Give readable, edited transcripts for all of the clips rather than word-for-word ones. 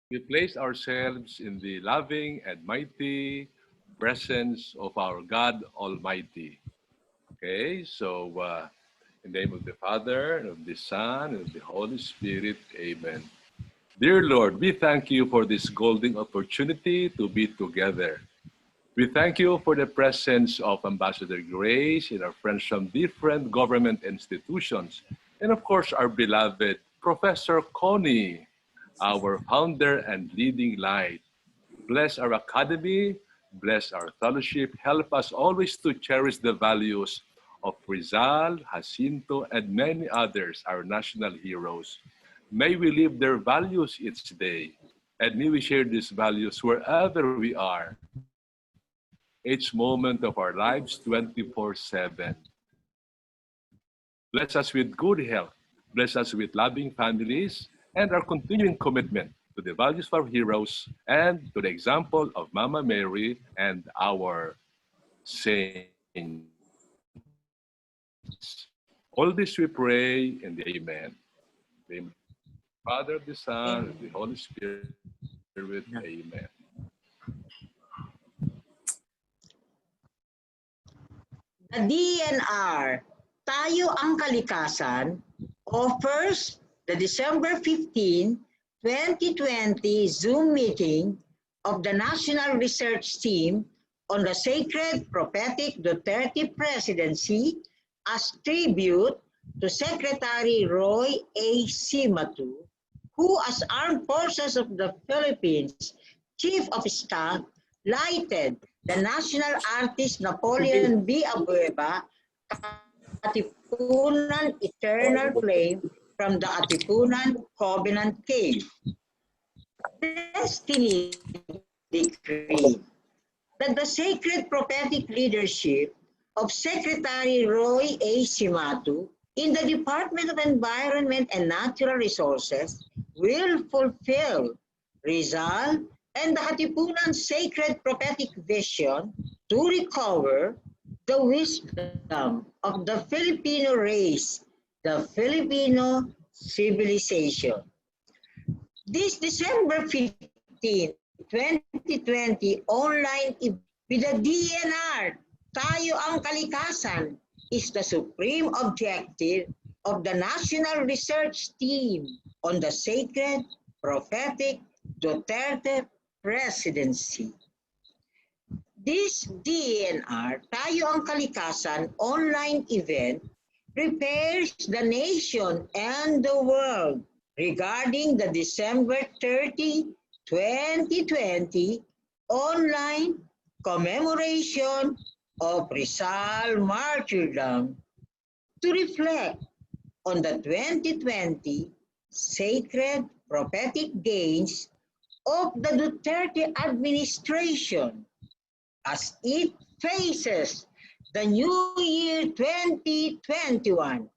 We place ourselves in the loving and mighty presence of our God Almighty. Okay, so in the name of the Father, and of the Son, and of the Holy Spirit, amen. Dear Lord, we thank you for this golden opportunity to be together. We thank you for the presence of Ambassador Grace and our friends from different government institutions, and of course, our beloved Professor Connie, our founder and leading light. Bless our academy, bless our fellowship. Help us always to cherish the values of Rizal, Jacinto, and many others, our national heroes. May we live their values each day, and may we share these values wherever we are, each moment of our lives 24/7. Bless us with good health. Bless us with loving families and our continuing commitment to the values of our heroes and to the example of Mama Mary and our saints. All this we pray in the Amen. The Father, the Son, and the Holy Spirit. Amen. The DNR, Tayo ang Kalikasan, offers the December 15, 2020 Zoom meeting of the National Research Team on the Sacred Prophetic Duterte Presidency as tribute to Secretary Roy A. Cimatu, who as Armed Forces of the Philippines Chief of Staff lighted the national artist Napoleon B. Abueva Katipunan Eternal Flame from the Katipunan Covenant Cave. Destiny decreed that the sacred prophetic leadership of Secretary Roy A. Cimatu in the Department of Environment and Natural Resources will fulfill Rizal and the Katipunan sacred prophetic vision to recover the wisdom of the Filipino race, the Filipino civilization. This December 15, 2020 online event with the DNR, Tayo ang Kalikasan, is the supreme objective of the National Research Team on the Sacred Prophetic Duterte Presidency. This DNR, Tayo ang Kalikasan online event prepares the nation and the world regarding the December 30, 2020 online commemoration of Rizal martyrdom to reflect on the 2020 sacred prophetic gains of the Duterte administration as it faces the new year 2021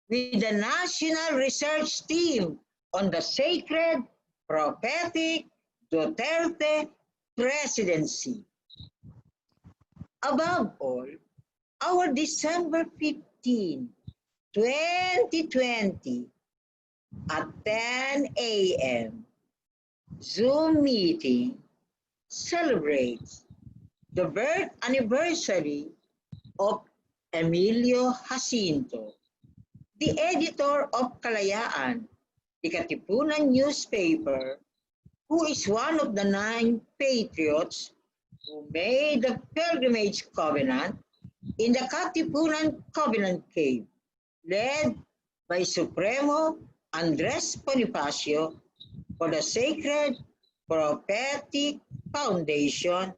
with the National Research Team on the Sacred Prophetic Duterte Presidency. Above all, our December 15, 2020 at 10 a.m. Zoom meeting celebrates the birth anniversary of Emilio Jacinto, the editor of Kalayaan, the Katipunan newspaper, who is one of the 9 patriots who made the pilgrimage covenant in the Katipunan Covenant Cave, led by Supremo Andres Bonifacio for the Sacred Prophetic Foundation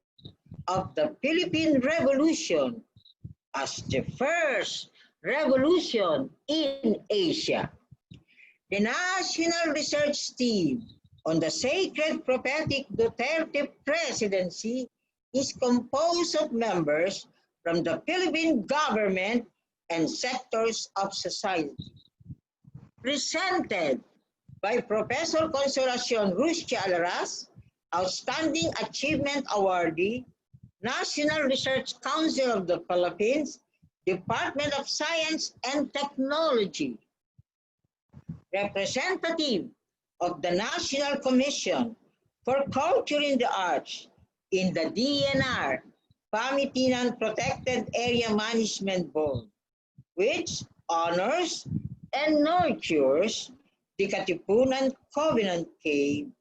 of the Philippine Revolution as the first revolution in Asia. The National Research Team on the Sacred Prophetic Duterte Presidency is composed of members from the Philippine government and sectors of society. Presented by Professor Consolacion Ruscia Alras, Outstanding Achievement Awardee, National Research Council of the Philippines, Department of Science and Technology. Representative of the National Commission for Culture in the Arts in the DNR, Pamitinan Protected Area Management Board, which honors and nurtures the Katipunan Covenant Cave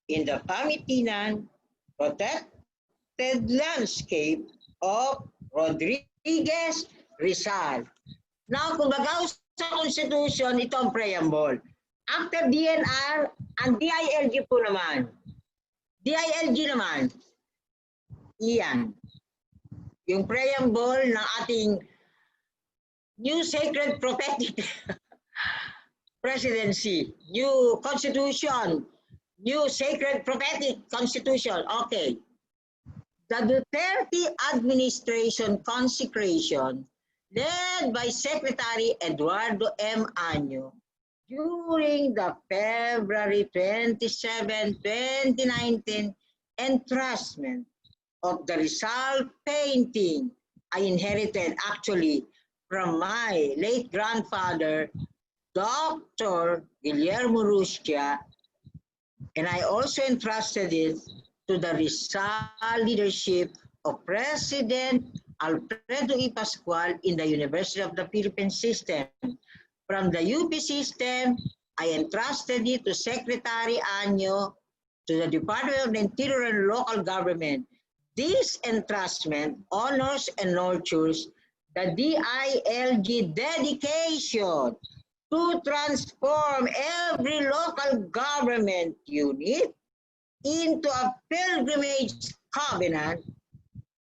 in the Pamitinan Protected Landscape of Rodriguez Rizal. Now, kung bagaw sa Constitution, ito ang preamble. After DNR, ang DILG po naman. DILG naman, iyan. Yung preamble ng ating new sacred prophetic presidency, new constitution, new sacred prophetic constitution. Okay. The Duterte administration consecration led by Secretary Eduardo M. Año during the February 27, 2019 entrustment of the Rizal painting I inherited actually from my late grandfather, Dr. Guillermo Ruscia, and I also entrusted it to the Rizal leadership of President Alfredo E. Pascual in the University of the Philippines system. From the UP system, I entrusted it to Secretary Año, to the Department of the Interior and Local Government. This entrustment honors and nurtures the DILG dedication to transform every local government unit into a pilgrimage covenant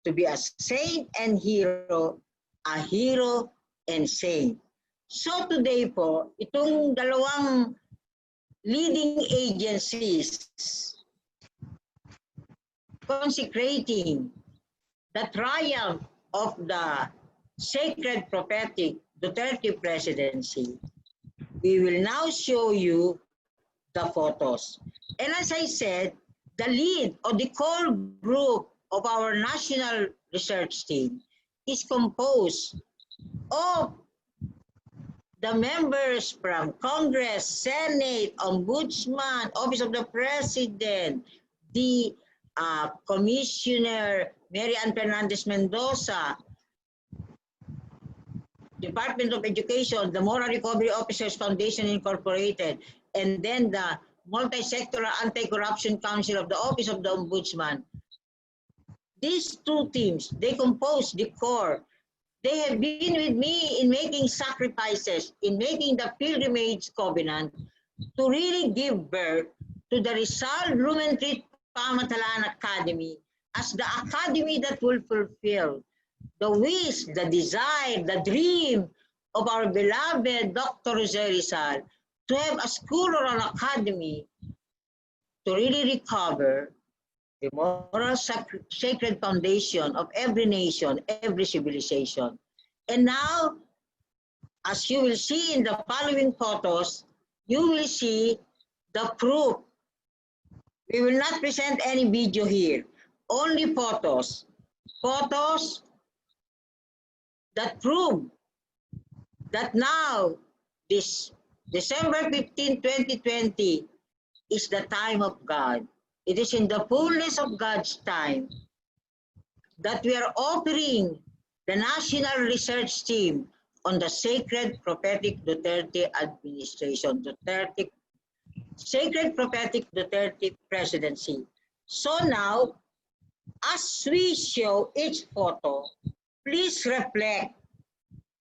to be a saint and hero, a hero and saint. So today po, itong dalawang leading agencies consecrating the triumph of the sacred prophetic Duterte presidency, we will now show you the photos. And as I said, the lead or the core group of our national research team is composed of the members from Congress, Senate, Ombudsman, Office of the President, the Commissioner Mary Ann Fernandez Mendoza, Department of Education, the Moral Recovery Officers Foundation Incorporated, and then the Multi-Sectoral Anti-Corruption Council of the Office of the Ombudsman. These two teams, they compose the core. They have been with me in making sacrifices, in making the pilgrimage covenant to really give birth to the Rizal Blumentritt Pamatalan Academy as the academy that will fulfill the wish, the desire, the dream of our beloved Dr. Jose Rizal to have a school or an academy to really recover the moral sacred foundation of every nation, every civilization. And now, as you will see in the following photos, you will see the proof. We will not present any video here, only photos. Photos that prove that now, this December 15, 2020, is the time of God. It is in the fullness of God's time that we are offering the National Research Team on the Sacred Prophetic Duterte Administration, Sacred Prophetic Duterte Presidency. So now, as we show each photo, please reflect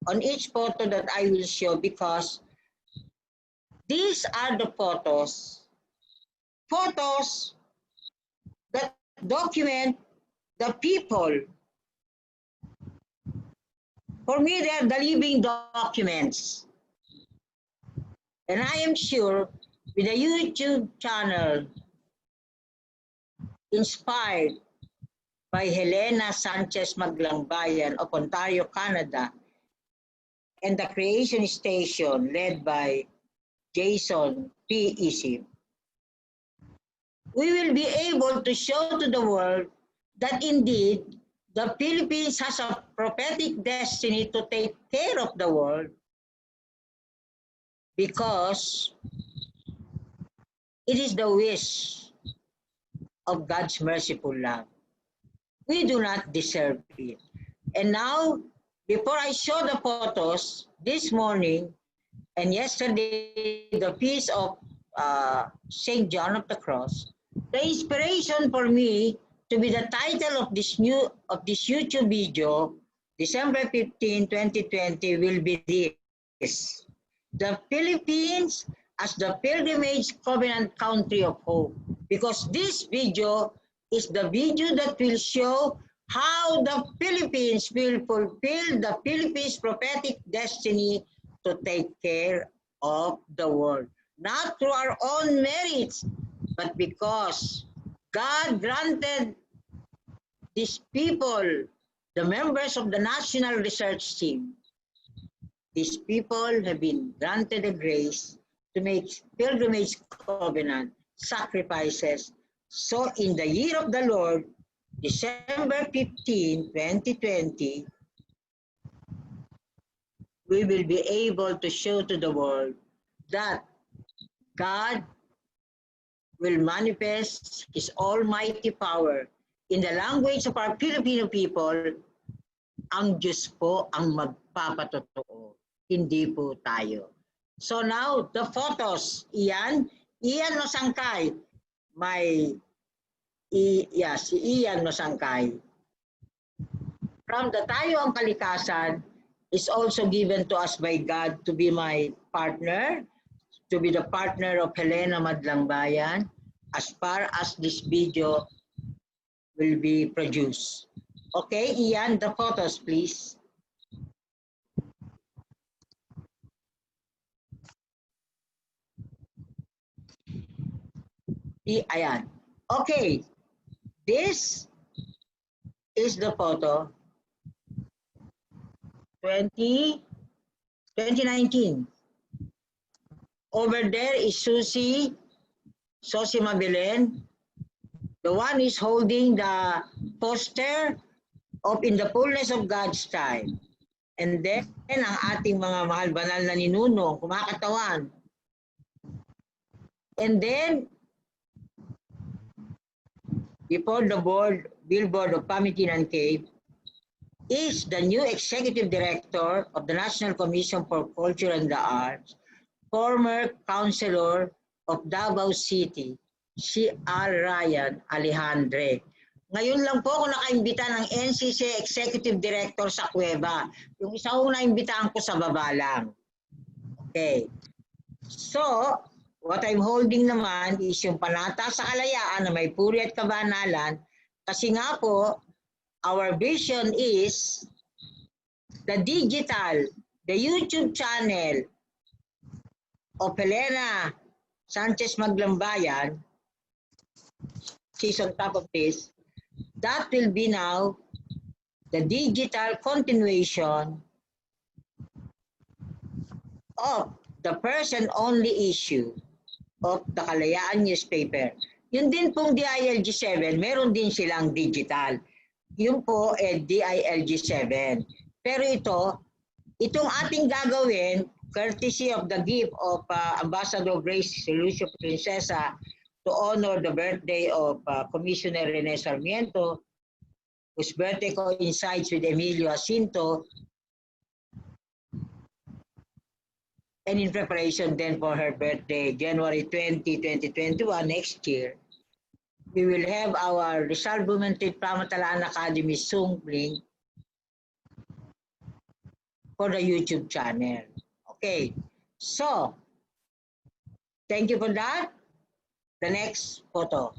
on each photo that I will show, because these are the photos that document the people. For me, they are the living documents. And I am sure with a YouTube channel inspired by Helena Sanchez Maglangbayan of Ontario, Canada, and the Creation Station led by Jason P. Isip, we will be able to show to the world that indeed the Philippines has a prophetic destiny to take care of the world, because it is the wish of God's merciful love. We do not deserve it. And now, before I show the photos, this morning and yesterday, the feast of St. John of the Cross, the inspiration for me to be the title of this YouTube video, December 15, 2020, will be this: the Philippines as the pilgrimage covenant country of hope. Because this video is the video that will show how the Philippines will fulfill the Philippines' prophetic destiny to take care of the world. Not through our own merits, but because God granted these people, the members of the National Research Team, these people have been granted the grace to make pilgrimage covenant sacrifices. So in the year of the Lord, December 15, 2020, we will be able to show to the world that God will manifest His almighty power. In the language of our Filipino people, ang Diyos po ang magpapatotoo, hindi po tayo. So now, the photos, Ian Nosangkay, si Ian Nosangkay. From the Tayo ang Kalikasan is also given to us by God to be my partner, to be the partner of Helena Madlangbayan, as far as this video will be produced. Okay, Ian, the photos, please. Ayan. Okay, this is the photo 2019. Over there is Susie Mabelen. The one is holding the poster of In the Fullness of God's Time. And then, ang ating mga mahal banal na ninuno, kumakatawan. And then, before the billboard of Pamitinan Cave, is the new Executive Director of the National Commission for Culture and the Arts, former Councilor of Davao City, si R. Ryan Alejandre. Ngayon lang po ako nakaimbita ng NCC Executive Director sa Cueva. Yung isa ko naimbitahan ko sa baba lang. Okay. So, what I'm holding naman is yung Panata sa Kalayaan na may puri at kabanalan. Kasi nga po, our vision is the digital, the YouTube channel of Helena Sanchez Maglambayan, she's on top of this, that will be now the digital continuation of the person-only issue of the Kalayaan newspaper. Yun din pong DILG7, meron din silang digital. Yun po DILG7. Pero itong ating gagawin, courtesy of the gift of Ambassador Grace Lucio Princesa to honor the birthday of Commissioner Rene Sarmiento, whose birthday coincides with Emilio Jacinto, and in preparation then for her birthday, January 20, 2021, next year, we will have our Rizal Bumentid Pamatalaan Academy Sungling for the YouTube channel. Okay, so, thank you for that. The next photo.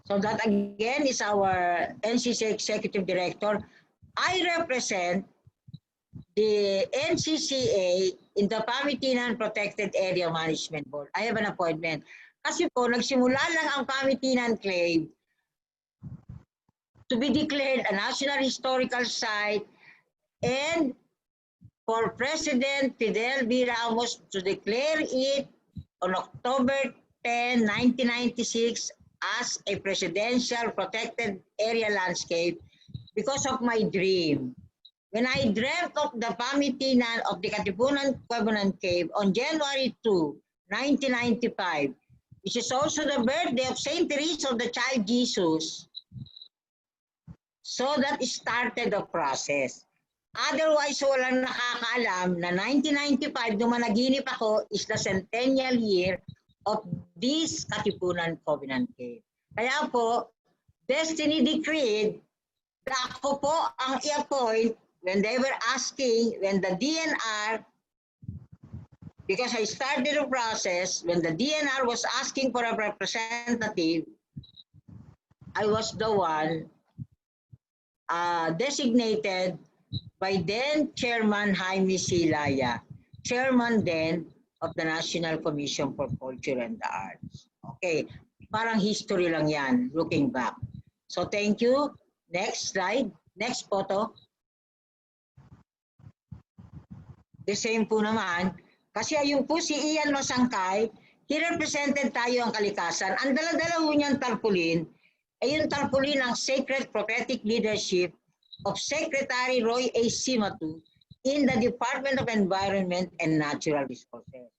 So that again is our NCC Executive Director. I represent the NCCA in the Pamitinan Protected Area Management Board. I have an appointment. Kasi po, nagsimula lang ang Pamitinan Clave to be declared a National Historical Site and for President Fidel V. Ramos to declare it on October 10, 1996 as a presidential protected area landscape because of my dream. When I dreamt of the Pamitinan of the Katipunan Covenant Cave on January 2, 1995, which is also the birthday of Saint Teresa of the Child Jesus. So that started the process. Otherwise, walang nakakaalam na 1995, nung managinip ako, is the centennial year of this Katipunan Covenant Cave. Kaya po, Destiny decreed na ako po ang i-appoint when they were asking, when the DNR, because I started the process, when the DNR was asking for a representative, I was the one designated by then Chairman Jaime Silaya, Chairman then of the National Commission for Culture and the Arts. Okay, parang history lang yan, looking back. So thank you. Next slide. Next photo. The same po naman. Kasi ayun po si Ian Masangkay, he represented tayo ang kalikasan. Ang dala-dala po niyang tarpaulin ay yung tarpaulin ng Sacred Prophetic Leadership of Secretary Roy A. Simatu in the Department of Environment and Natural Resources.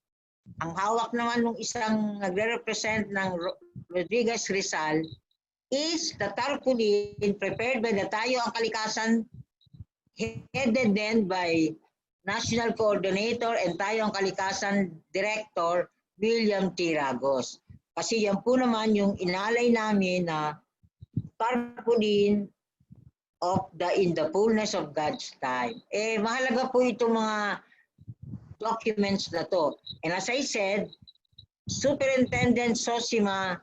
Ang hawak naman ng isang nagre-represent ng Rodriguez Rizal is the tarpaulin prepared by the Tayo ang Kalikasan, headed then by National Coordinator and Tayo ang Kalikasan Director William T. Ragos. Kasi yan po naman yung inalay namin na tarpaulin of the in the fullness of God's time. Eh, mahalaga po itong mga documents na to. And as I said, Superintendent Sosima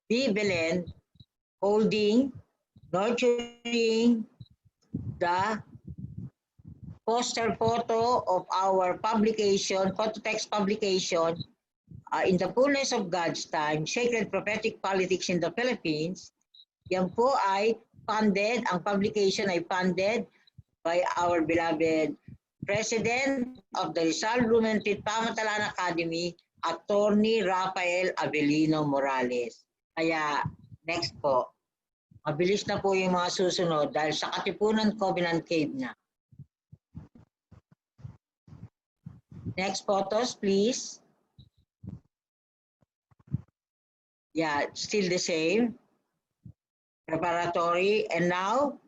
B. Belen holding, nurturing the poster photo of our publication, photo text publication, in the fullness of God's time, Sacred Prophetic Politics in the Philippines. Yan po ay funded, ang publication ay funded by our beloved President of the Rizal Lumentit Pamatalan Academy, Attorney Rafael Avelino Morales. Kaya, next po. Mabilis na po yung mga susunod dahil sa Katipunan Covenant Cave na. Next photos, please. Yeah, still the same. Preparatory. And now,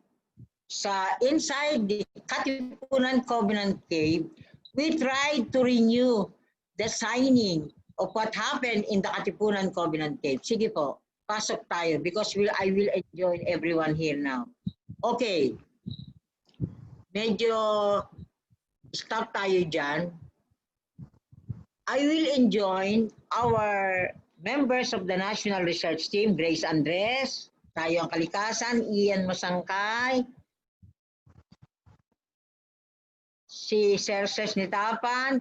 sa inside the Katipunan Covenant Cave, we tried to renew the signing of what happened in the Katipunan Covenant Cave. Sige po, pasok tayo because I will enjoin everyone here now. Okay. Medyo stop tayo dyan. I will enjoin our members of the National Research Team, Grace Andres, Tayo ang Kalikasan, Ian Masangkay, si Cerces Nitapan,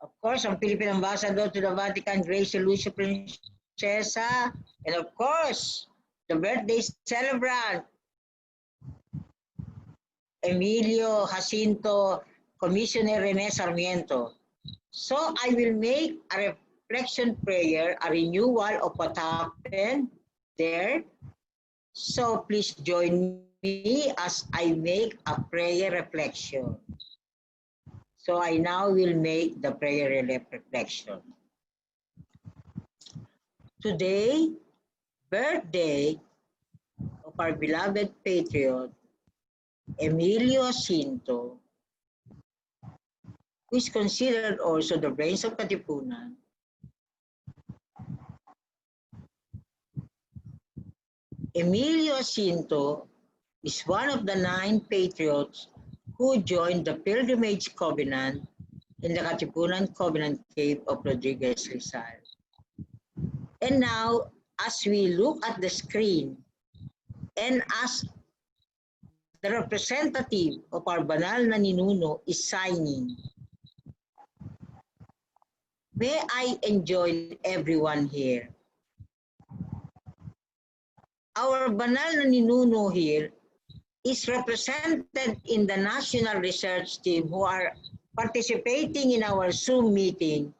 of course, ang Philippine Ambassador to the Vatican, Grace Lucio Princesa, and of course, the birthday celebrant, Emilio Jacinto, Commissioner Rene Sarmiento. So I will make a reflection prayer, a renewal of what happened there. So please join me as I make a prayer reflection. So I now will make the prayer reflection. Today, birthday of our beloved patriot, Emilio Jacinto, who is considered also the brains of Katipunan. Emilio Jacinto is one of the 9 patriots who joined the Pilgrimage Covenant in the Katipunan Covenant Cave of Rodriguez Rizal. And now, as we look at the screen, and as the representative of our banal na ninuno is signing, may I enjoin everyone here. Our banal na ninuno here is represented in the National Research Team who are participating in our Zoom meeting.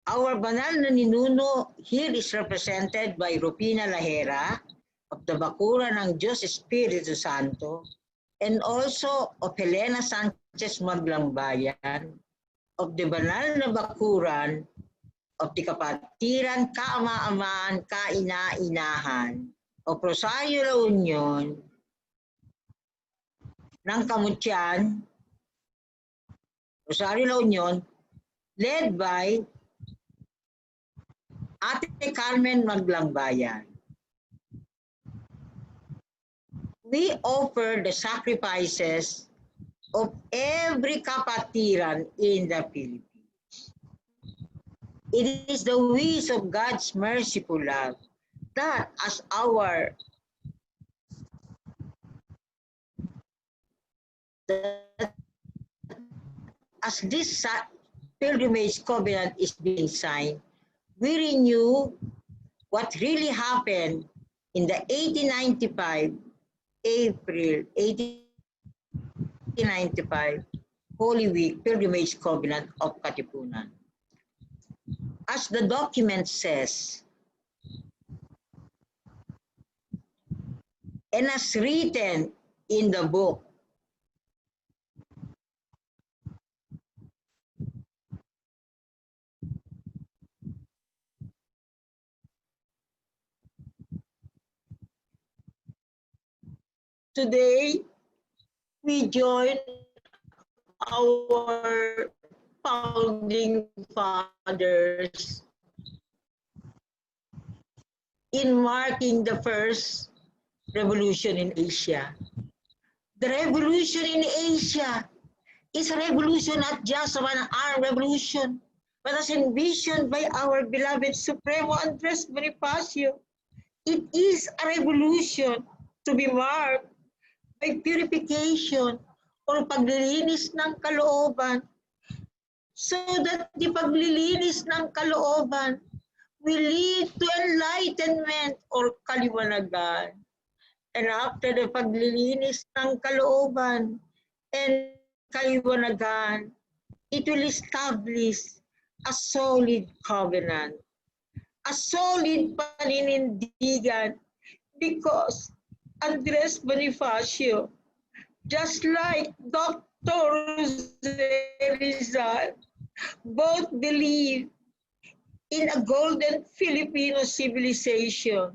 Our banal na ninuno here is represented by Rupina Lahera of the Bakuran ng Diyos Espiritu Santo, and also of Helena Sanchez Maglangbayan of the banal na Bakuran of the Kapatiran, Kaama-amaan, Kaina-inahan o Rosario La Union ng Kamutyan, Rosario La Union, led by Ate Carmen Maglangbayan. We offer the sacrifices of every kapatiran in the Philippines. It is the wish of God's merciful love that as this pilgrimage covenant is being signed, we renew what really happened in the 1895, April 1895, Holy Week Pilgrimage Covenant of Katipunan. As the document says, and as written in the book, today, we join our founding fathers in marking the first revolution in Asia. The revolution in Asia is a revolution not just an armed revolution, but as envisioned by our beloved Supremo Andres Bonifacio. It is a revolution to be marked by purification or paglilinis ng kalooban, so that the paglilinis ng kalooban will lead to enlightenment or kaliwanagan. And after the paglilinis ng kalooban and kaliwanagan, it will establish a solid covenant, a solid paninindigan, because Andres Bonifacio, just like Dr. Rizal, both believe in a golden Filipino civilization.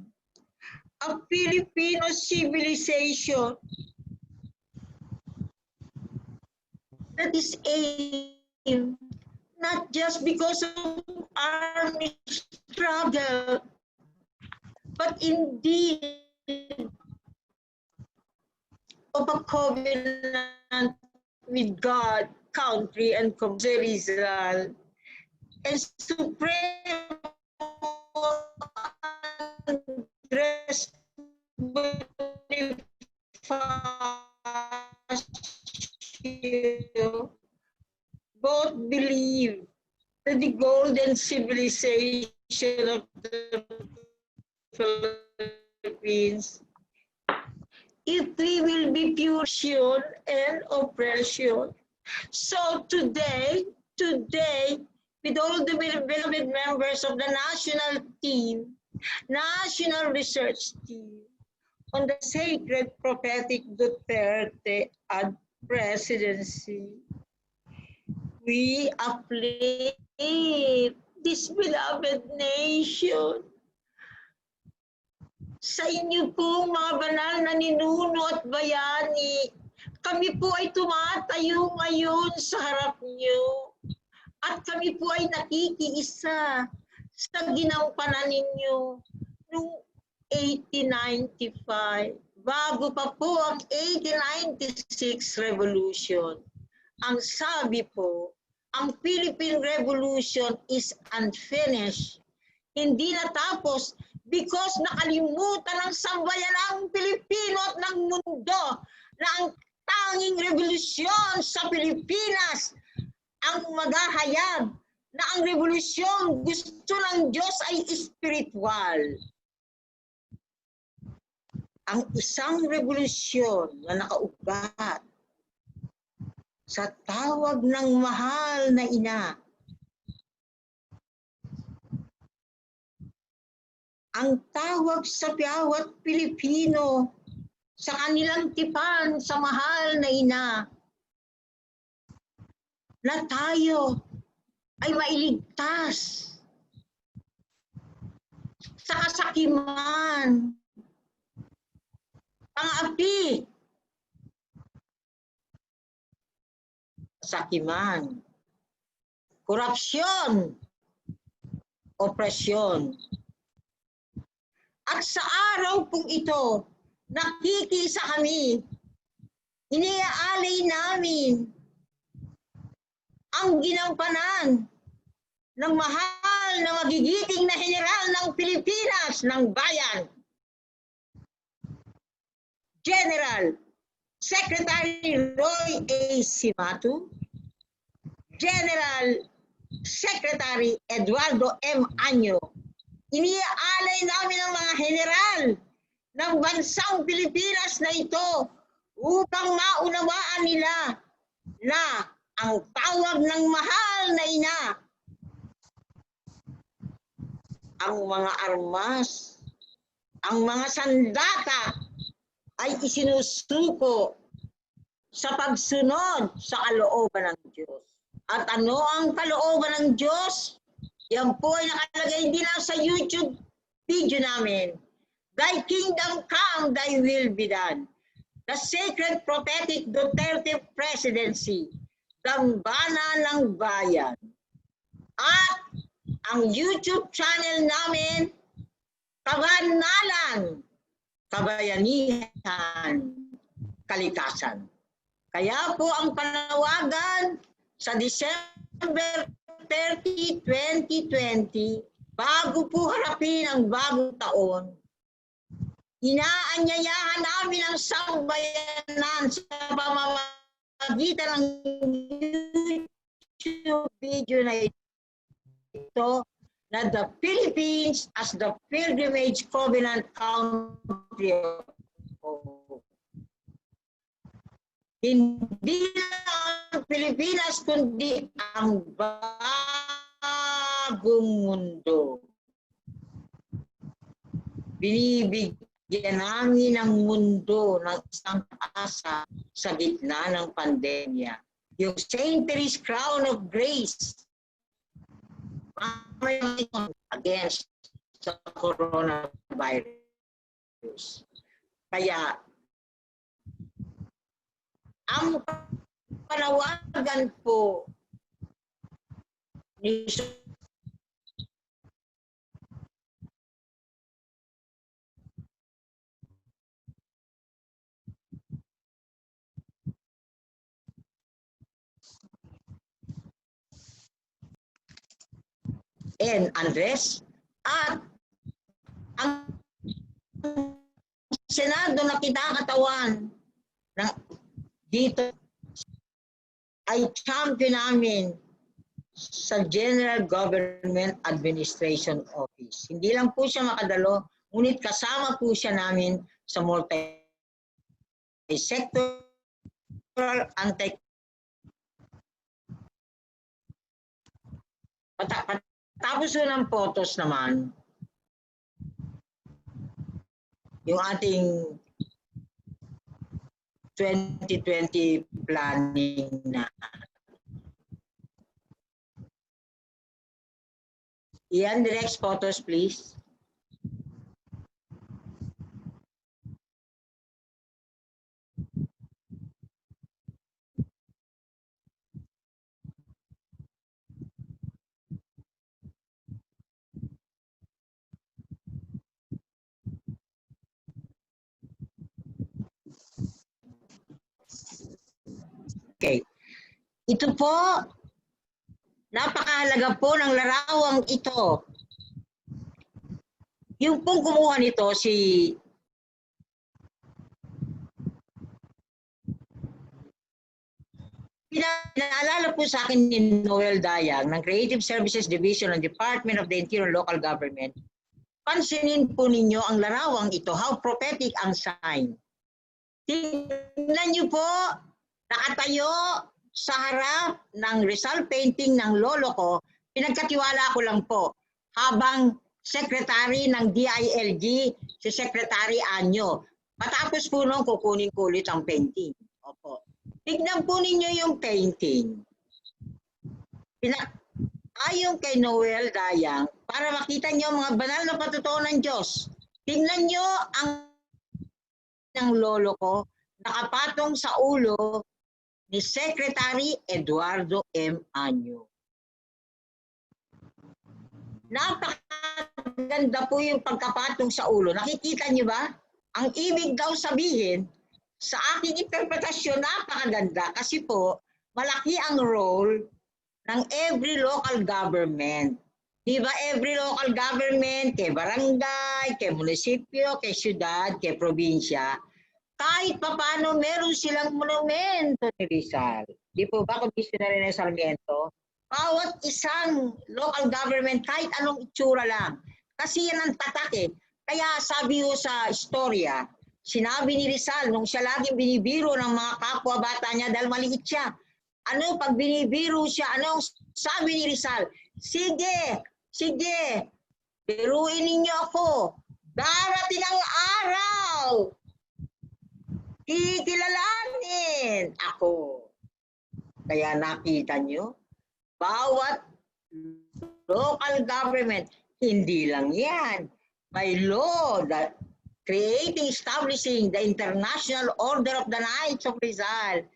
A Filipino civilization that is aimed not just because of army struggle, but indeed of a covenant with God, country, and Rizal, and Supremo Andres Bonifacio both believe that the golden civilization of the Philippines, if we will be pure and oppression. So today, with all the beloved members of the national team, national research team, on the sacred prophetic Duterte presidency, we uplift this beloved nation. Sa inyo po, mga banal na ninuno at bayani, kami po ay tumatayo ngayon sa harap niyo. At kami po ay nakikiisa sa ginampanan ninyo noong 1895, bago pa po ang 1896 Revolution. Ang sabi po, ang Philippine Revolution is unfinished. Hindi natapos because nakalimutan ng sambayanang Pilipino at ng mundo na ang tanging revolusyon sa Pilipinas ang maghahayag na ang revolusyon gusto ng Diyos ay espiritual. Ang isang revolusyon na nakaugat sa tawag ng mahal na ina, ang tawag sa bawat Pilipino sa kanilang tipan sa mahal na ina, na tayo ay mailigtas sa kasakiman, pang-api, kasakiman, korupsyon, opresyon. At sa araw pong ito, nakikisa kami, iniaalay namin ang ginampanan ng mahal na magigiting na General ng Pilipinas ng Bayan, General Secretary Roy A. Cimatu, General Secretary Eduardo M. Año. Iniaalay namin ang mga general ng bansang Pilipinas na ito upang maunawaan nila na ang tawag ng mahal na ina, ang mga armas, ang mga sandata ay isinusuko sa pagsunod sa kalooban ng Diyos. At ano ang kalooban ng Diyos? Yan po ay nakalagay din lang sa YouTube video namin. Thy kingdom come, thy will be done. The Sacred Prophetic Duterte Presidency, Dambana ng Bayan. At ang YouTube channel namin, Kabanalan, Kabayanihan, Kalikasan. Kaya po ang panawagan sa December 30, 2020, bago po harapin ang bagong taon, inaanyayahan namin ang sambayanan sa pamamagitan ng YouTube video na ito na the Philippines as the Pilgrimage Covenant Country of Hope. Hindi lang ang Pilipinas, kundi ang bagong mundo. Binibigyan namin ang mundo ng isang asa sa gitna ng pandemya. Yung St. Mary's Crown of Grace against the coronavirus. Kaya, ang panawagan po ni N. Andres at ang Senado na kinakatawan ng dito ay champion namin sa General Government Administration Office. Hindi lang po siya makadalo, ngunit kasama po siya namin sa multi-sectoral Tapos ng photos naman, yung ating 2020 planning na. Ian, the next photos, please. Okay. Ito po, napakahalaga po ng larawang ito. Yung pong kumuha nito, pinaalala po sa akin ni Noel Dayang ng Creative Services Division ng Department of the Interior and Local Government. Pansinin po ninyo ang larawang ito, how prophetic ang sign. Tingnan niyo po, nakatayo sa harap ng Rizal painting ng lolo ko, pinagkatiwala ko lang po, habang secretary ng DILG, si Secretary Anyo. Matapos po nung kukunin ko ulit ang painting. Opo. Tignan po ninyo yung painting. ayon kay Noel Dayang, para makita niyo mga banal na patutuo ng Diyos. Tingnan niyo ang ng lolo ko, nakapatong sa ulo ni Secretary Eduardo M. Anyo. Napakaganda po yung pagkapatong sa ulo. Nakikita niyo ba? Ang ibig daw sabihin, sa aking interpretasyon, napakaganda kasi po, malaki ang role ng every local government. Di ba every local government, kay barangay, kay munisipyo, kay syudad, kay probinsya, kahit papano meron silang monumento ni Rizal. Di po ba, Komisyonary na Sarmiento? Bawat isang local government, kahit anong itsura lang. Kasi yan ang tatak eh. Kaya sabi ko sa istorya, sinabi ni Rizal, nung siya laging binibiro ng mga kapwa-bata niya dahil maliit siya, ano, pag binibiro siya, anong sabi ni Rizal? Sige, sige, biruin ninyo ako. Darating ang araw. Kikilalanin ako. Kaya nakita nyo, bawat local government, hindi lang yan. May law that creating, establishing the International Order of the Knights of Rizal.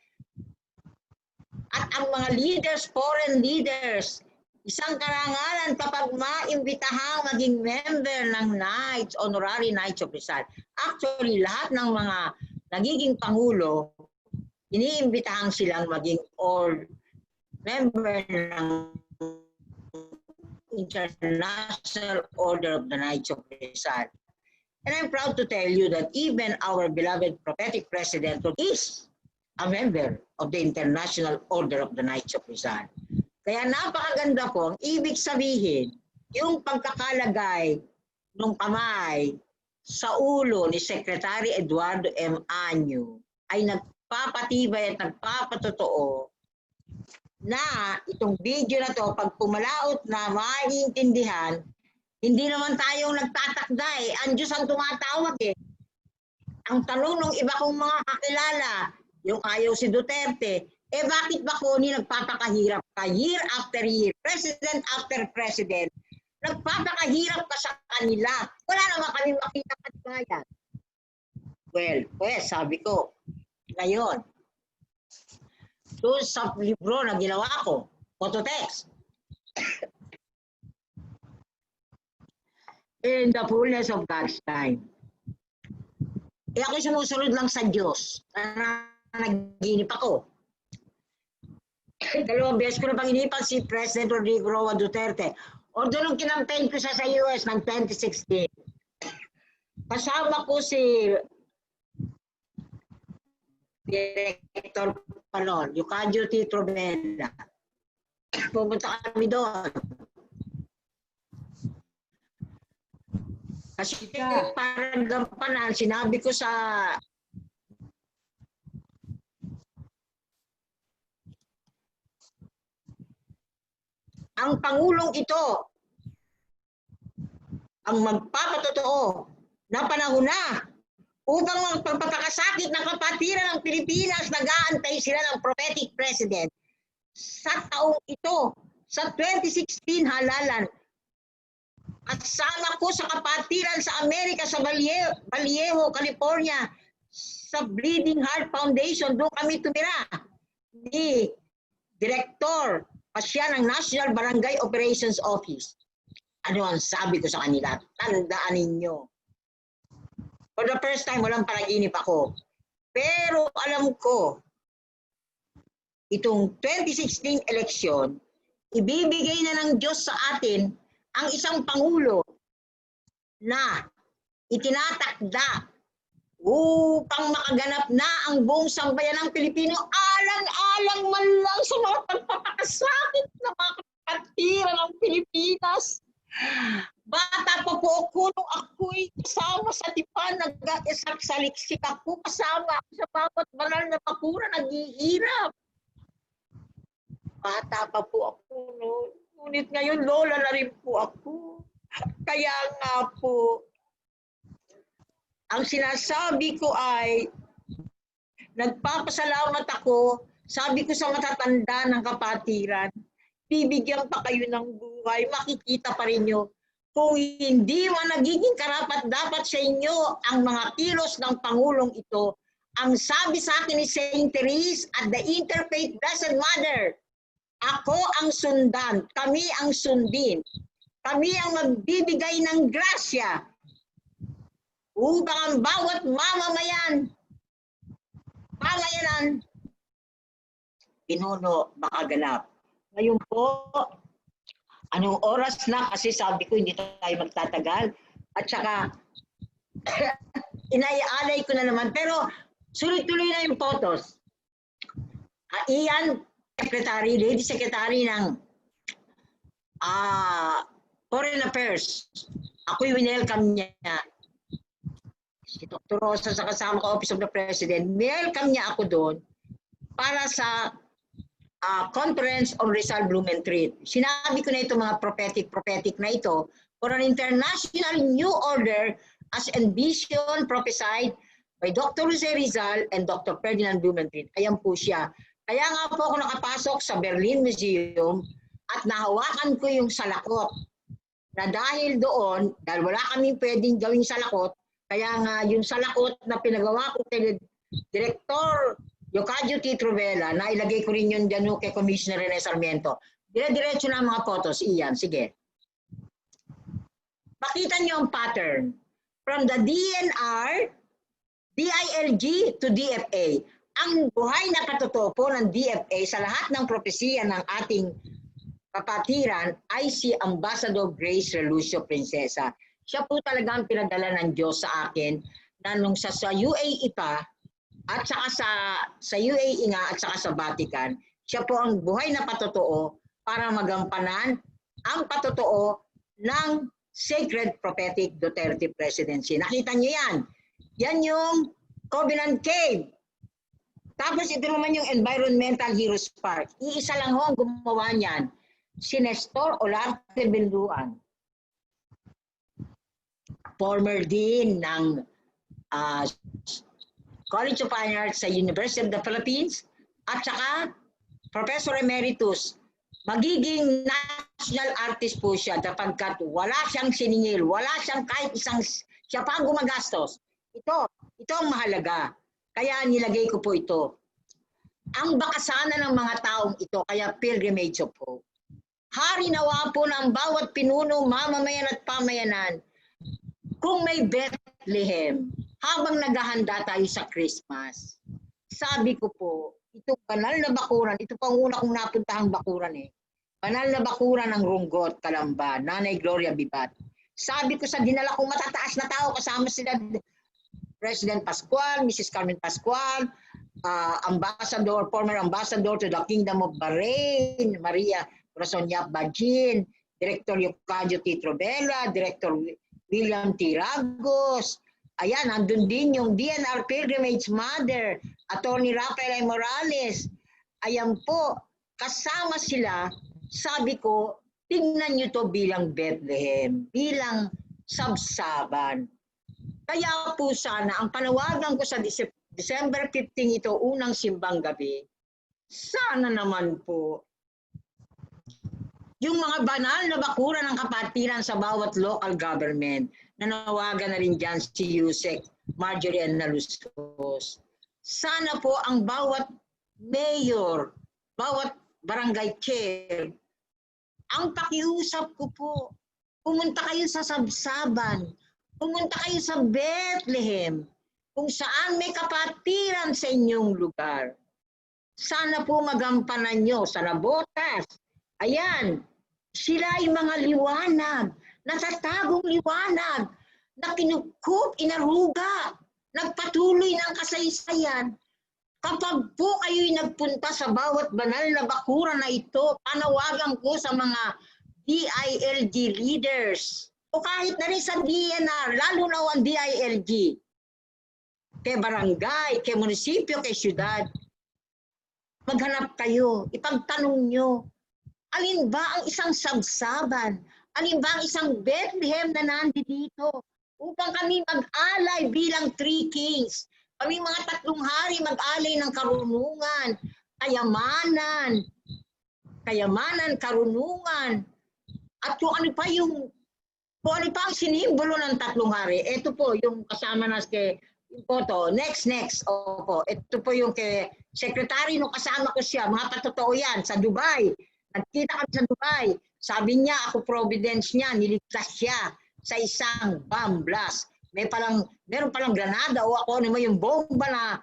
At ang mga leaders, foreign leaders, isang karangalan kapag maimbitahang maging member ng Knights, Honorary Knights of Rizal. Actually, lahat ng mga nagiging pangulo, iniimbitahan silang maging all member ng International Order of the Knights of Rizal. And I'm proud to tell you that even our beloved prophetic president is a member of the International Order of the Knights of Rizal. Kaya napakaganda po, ang ibig sabihin, yung pagkakalagay ng kamay sa ulo ni Secretary Eduardo M. Anyo ay nagpapatibay at nagpapatotoo na itong video na to, pag pumalaot na maiintindihan, hindi naman tayong nagtatakda eh. Ang Diyos ang tumatawag eh. Ang tanong ng iba kong mga kakilala, yung ayaw si Duterte, eh bakit ba Connie nagpapakahirap ka year after year, president after president, nagpapakahirap ka sa kanila. Wala naman kami makita katibayan. Well, pues sabi ko, ngayon, doon sa libro na ginawa ko, phototext, in the fullness of God's time. Eh ako sumusunod lang sa Diyos. Nanaginip ako. Dalawang beses ko na panginipan si President Rodrigo Roa Duterte. O doon nung kinampaign ko sa US ng 2016. Kasama ko si Director pa noon, Eucadio Tito Bella. Pumunta kami doon. Kasi parang gampanan, sinabi ko sa ang Pangulong ito ang magpapatotoo na panahon na upang ang pagpapakasakit ng kapatiran ng Pilipinas, nag-aantay sila ng prophetic president sa taong ito, sa 2016 halalan. Kasama ko sa kapatiran sa Amerika, sa Vallejo, California, sa Bleeding Heart Foundation, doon kami tumira ni Director Pasya ng National Barangay Operations Office. Ano ang sabi ko sa kanila? Tandaan ninyo. For the first time, walang panaginip ako. Pero alam ko, itong 2016 election, ibibigay na ng Diyos sa atin ang isang Pangulo na itinatakda upang makaganap na ang buong sambayan ng Pilipino, alang-alang man lang sa mga pagpapakasakit na mga kapatiran ng Pilipinas. Bata pa po ako nung ako'y kasama sa tipan, nag-saliksik ako, kasama ako sa bawat banal na bakura, naghihirap. Bata pa po ako noon. Ngunit ngayon, lola na rin po ako. Kaya nga po, ang sinasabi ko ay, nagpapasalamat ako, sabi ko sa matatanda ng kapatiran, bibigyan pa kayo ng buhay, makikita pa rin nyo. Kung hindi man nagiging karapat-dapat sa inyo ang mga kilos ng Pangulong ito, ang sabi sa akin ni Saint Therese at the Interfaith Blessed Mother, ako ang sundan, kami ang sundin, kami ang magbibigay ng grasya upang ang bawat pamayanan, pinuno makaganap. Ngayon po, anong oras na? Kasi sabi ko hindi tayo magtatagal. At saka, inaialay ko na naman. Pero, sulit-tuloy na yung photos. Iyan, Secretary, Lady Secretary ng Foreign Affairs. Ako'y winelcome niya. Si Dr. Rosa sa kasama ko, Office of the President, welcome niya ako doon para sa Conference on Rizal Blumentritt. Sinabi ko na ito mga prophetic na ito for an international new order as envisioned, prophesied by Dr. Jose Rizal and Dr. Ferdinand Blumentritt. Ayan po siya. Kaya nga po ako nakapasok sa Berlin Museum at nahawakan ko yung salakot. Na dahil doon, dahil wala kaming pwedeng gawing salakot, kaya nga yung salakot na pinagawa ko kay Director Yocadio T. Truvela, na ilagay ko rin yun dyan kay Commissioner Rene Sarmiento. Dire-diretso na mga photos. Iyan, sige. Pakita niyo ang pattern. From the DNR, DILG to DFA. Ang buhay na katotoo po ng DFA sa lahat ng propesiya ng ating kapatiran ay si Ambassador Grace Relucio Princesa. Siya po talaga ang pinadala ng Diyos sa akin na nung sa UAE pa at saka sa UAE nga at saka sa Vatican, siya po ang buhay na patotoo para magampanan ang patotoo ng Sacred Prophetic Duterte Presidency. Nakita niyo yan. Yan yung Covenant Cave. Tapos ito naman yung Environmental Heroes Park. Iisa lang ho ang gumawa niyan. Si Nestor Olarte Benduan. Former Dean ng College of Fine Arts sa University of the Philippines at saka Professor Emeritus. Magiging national artist po siya sapagkat wala siyang siningil, wala siyang kahit isang, siya pa ang gumagastos. Ito ang mahalaga. Kaya nilagay ko po ito. Ang bakasanan ng mga taong ito, kaya pilgrimage po. Hari nawa po ng bawat pinuno, mamamayan at pamayanan. Kung may Bethlehem, habang naghahanda tayo sa Christmas, sabi ko po, itong banal na bakuran, ito pang una kong napuntahang bakuran eh. Banal na bakuran ng Runggot, Calamba, Nanay Gloria Bibat. Sabi ko sa dinala kong matataas na tao, kasama sila President Pascual, Mrs. Carmen Pascual, former ambassador to the Kingdom of Bahrain, Maria Rosonyap Bajin, Director Yocadio T. Truvela, Director William T. Ragos. Ayan, nandun din yung DNR Pilgrimage Mother, Attorney Rafael A. Morales. Ayan po, kasama sila, sabi ko, tingnan nyo to bilang Bethlehem, bilang sabsaban. Kaya po sana, ang panawagan ko sa December 15 ito, unang simbang gabi, sana naman po, yung mga banal na bakuran ng kapatiran sa bawat local government, nanawagan na rin dyan si Yusek Marjorie N. Nalusos. Sana po ang bawat mayor, bawat barangay chair, ang pakiusap ko po, pumunta kayo sa sabsaban, pumunta kayo sa Bethlehem, kung saan may kapatiran sa inyong lugar. Sana po magampanan nyo sa Nabotas. Ayan, sila ay mga liwanag, natatagong liwanag, na kinukup, inaruga, nagpatuloy ng kasaysayan. Kapag po kayo'y nagpunta sa bawat banal na bakuran na ito, panawagan ko sa mga DILG leaders, o kahit na rin sa DNR, lalo na ang DILG, kay barangay, kay munisipyo, kay syudad, maghanap kayo, ipagtanong nyo, alin ba ang isang sabsaban? Alin ba ang isang Bethlehem na nandito? Upang kami mag-alay bilang three kings. Kami mga tatlong hari mag-alay ng karunungan, kayamanan, kayamanan, karunungan, at kung ano pa ang sinimbolo ng tatlong hari. Ito po yung kasama na kay photo. Next. Opo. Ito po yung kay secretary nung kasama ko siya. Mga patotoo yan sa Dubai. Nagkita kami sa Dubai. Sabi niya, ako Providence niya, niligtas siya sa isang bomb blast. Meron palang granada o ako naman yung bomba na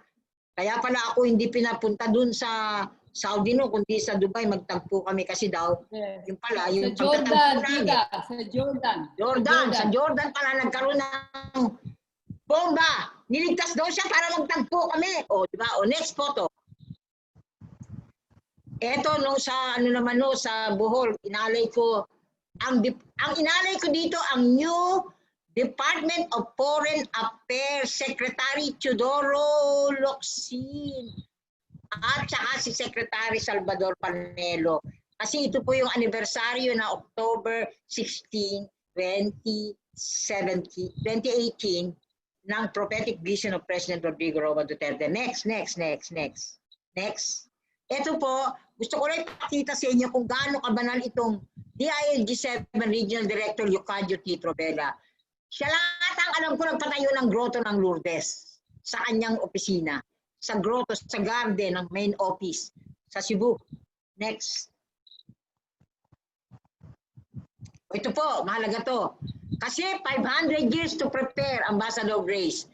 kaya pala ako hindi pinapunta dun sa Saudi no, kundi sa Dubai magtagpo kami kasi daw yung pala yung sa Jordan, pagtatagpo namin. Sa Jordan pala nagkaroon ng bomba. Niligtas daw siya para magtagpo kami. O, di ba? O, next photo. Eto no sa sa Bohol, inalay ko ang inalay ko dito ang new Department of Foreign Affairs Secretary Teodoro Locsin at saka si Secretary Salvador Panelo. Kasi ito po yung anibersaryo na October 16, 2018 ng prophetic vision of President Rodrigo Roa Duterte. Next. Ito po, gusto ko lang ipakita sa inyo kung gaano kabanal itong DILG-7 Regional Director Eucadio T. Trobela. Siya lahat ang alam ko nagpatayo ng grotto ng Lourdes sa kanyang opisina. Sa grotto, sa garden ng main office sa Cebu. Next. Ito po, mahalaga to. Kasi 500 years to prepare, Ambassador Grace.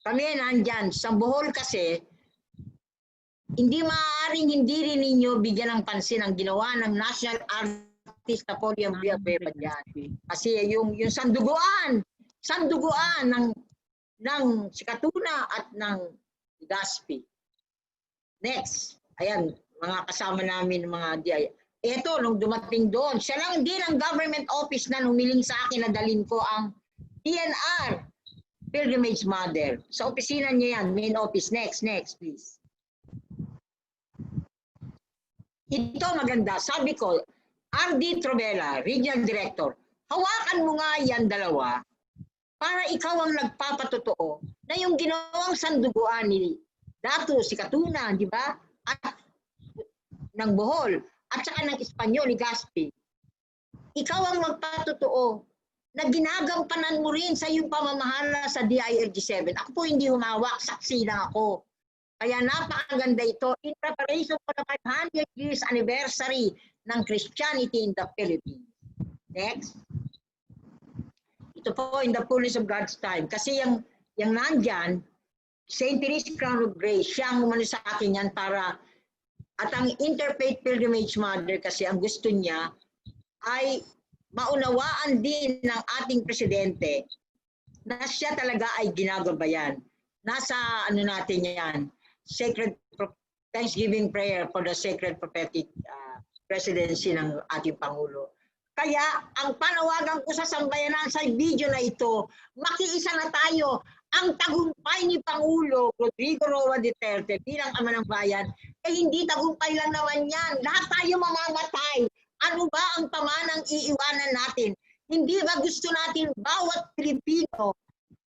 Kami nandyan. Sa Bohol kasi, hindi maaaring hindi rin ninyo bigyan ng pansin ang ginawa ng National Artist Napoleon Villanueva dyan. Kasi yung sanduguan ng Sikatuna at ng Gaspi. Next. Ayan, mga kasama namin, mga DI. Ito, nung dumating doon, siya lang din ang government office na humiling sa akin na dalhin ko ang PNR, Pilgrimage Mother. Sa opisina niya yan, main office. Next, please. Ito maganda. Sabi ko, RD Trobela, Regional Director, hawakan mo nga yan dalawa para ikaw ang nagpapatotoo na yung ginawang sanduguan ni Dato Sikatuna, di ba? At ng Bohol, at saka ng Espanyol, ni Gaspi. Ikaw ang magpatotoo na ginagampanan mo rin sa iyong pamamahala sa DILG-7. Ako po hindi humawak, saksi lang ako. Kaya napakaganda ito in preparation for the 500 years anniversary ng Christianity in the Philippines. Next. Ito po in the fullness of God's time. Kasi yung nandyan, St. Teresa's Crown of Grace, siya ang umano sa akin yan para, at ang Interfaith Pilgrimage Mother kasi ang gusto niya ay maunawaan din ng ating presidente na siya talaga ay ginagabayan. Nasa natin yan, Sacred Thanksgiving Prayer for the Sacred Prophetic Presidency ng ating Pangulo. Kaya ang panawagan ko sa sambayanan sa video na ito, makiisa na tayo. Ang tagumpay ni Pangulo Rodrigo Roa Duterte bilang ama ng bayan, hindi tagumpay lang naman yan. Lahat tayo mamamatay. Ano ba ang pamanang iiwanan natin? Hindi ba gusto natin bawat Pilipino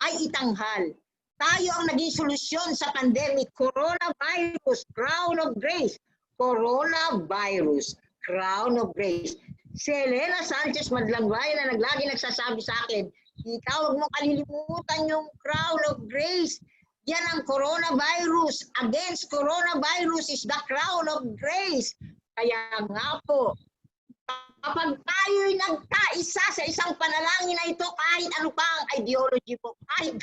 ay itanghal? Tayo ang naging solusyon sa pandemic. Coronavirus, crown of grace. Coronavirus, crown of grace. Si Elena Sanchez Madlangay na naglagi nagsasabi sa akin, ikaw huwag mo kalilimutan yung crown of grace. Yan ang coronavirus. Against coronavirus is the crown of grace. Kaya nga po, kapag tayo'y nagkaisa sa isang panalangin na ito, kahit ano pa ang ideology mo, kahit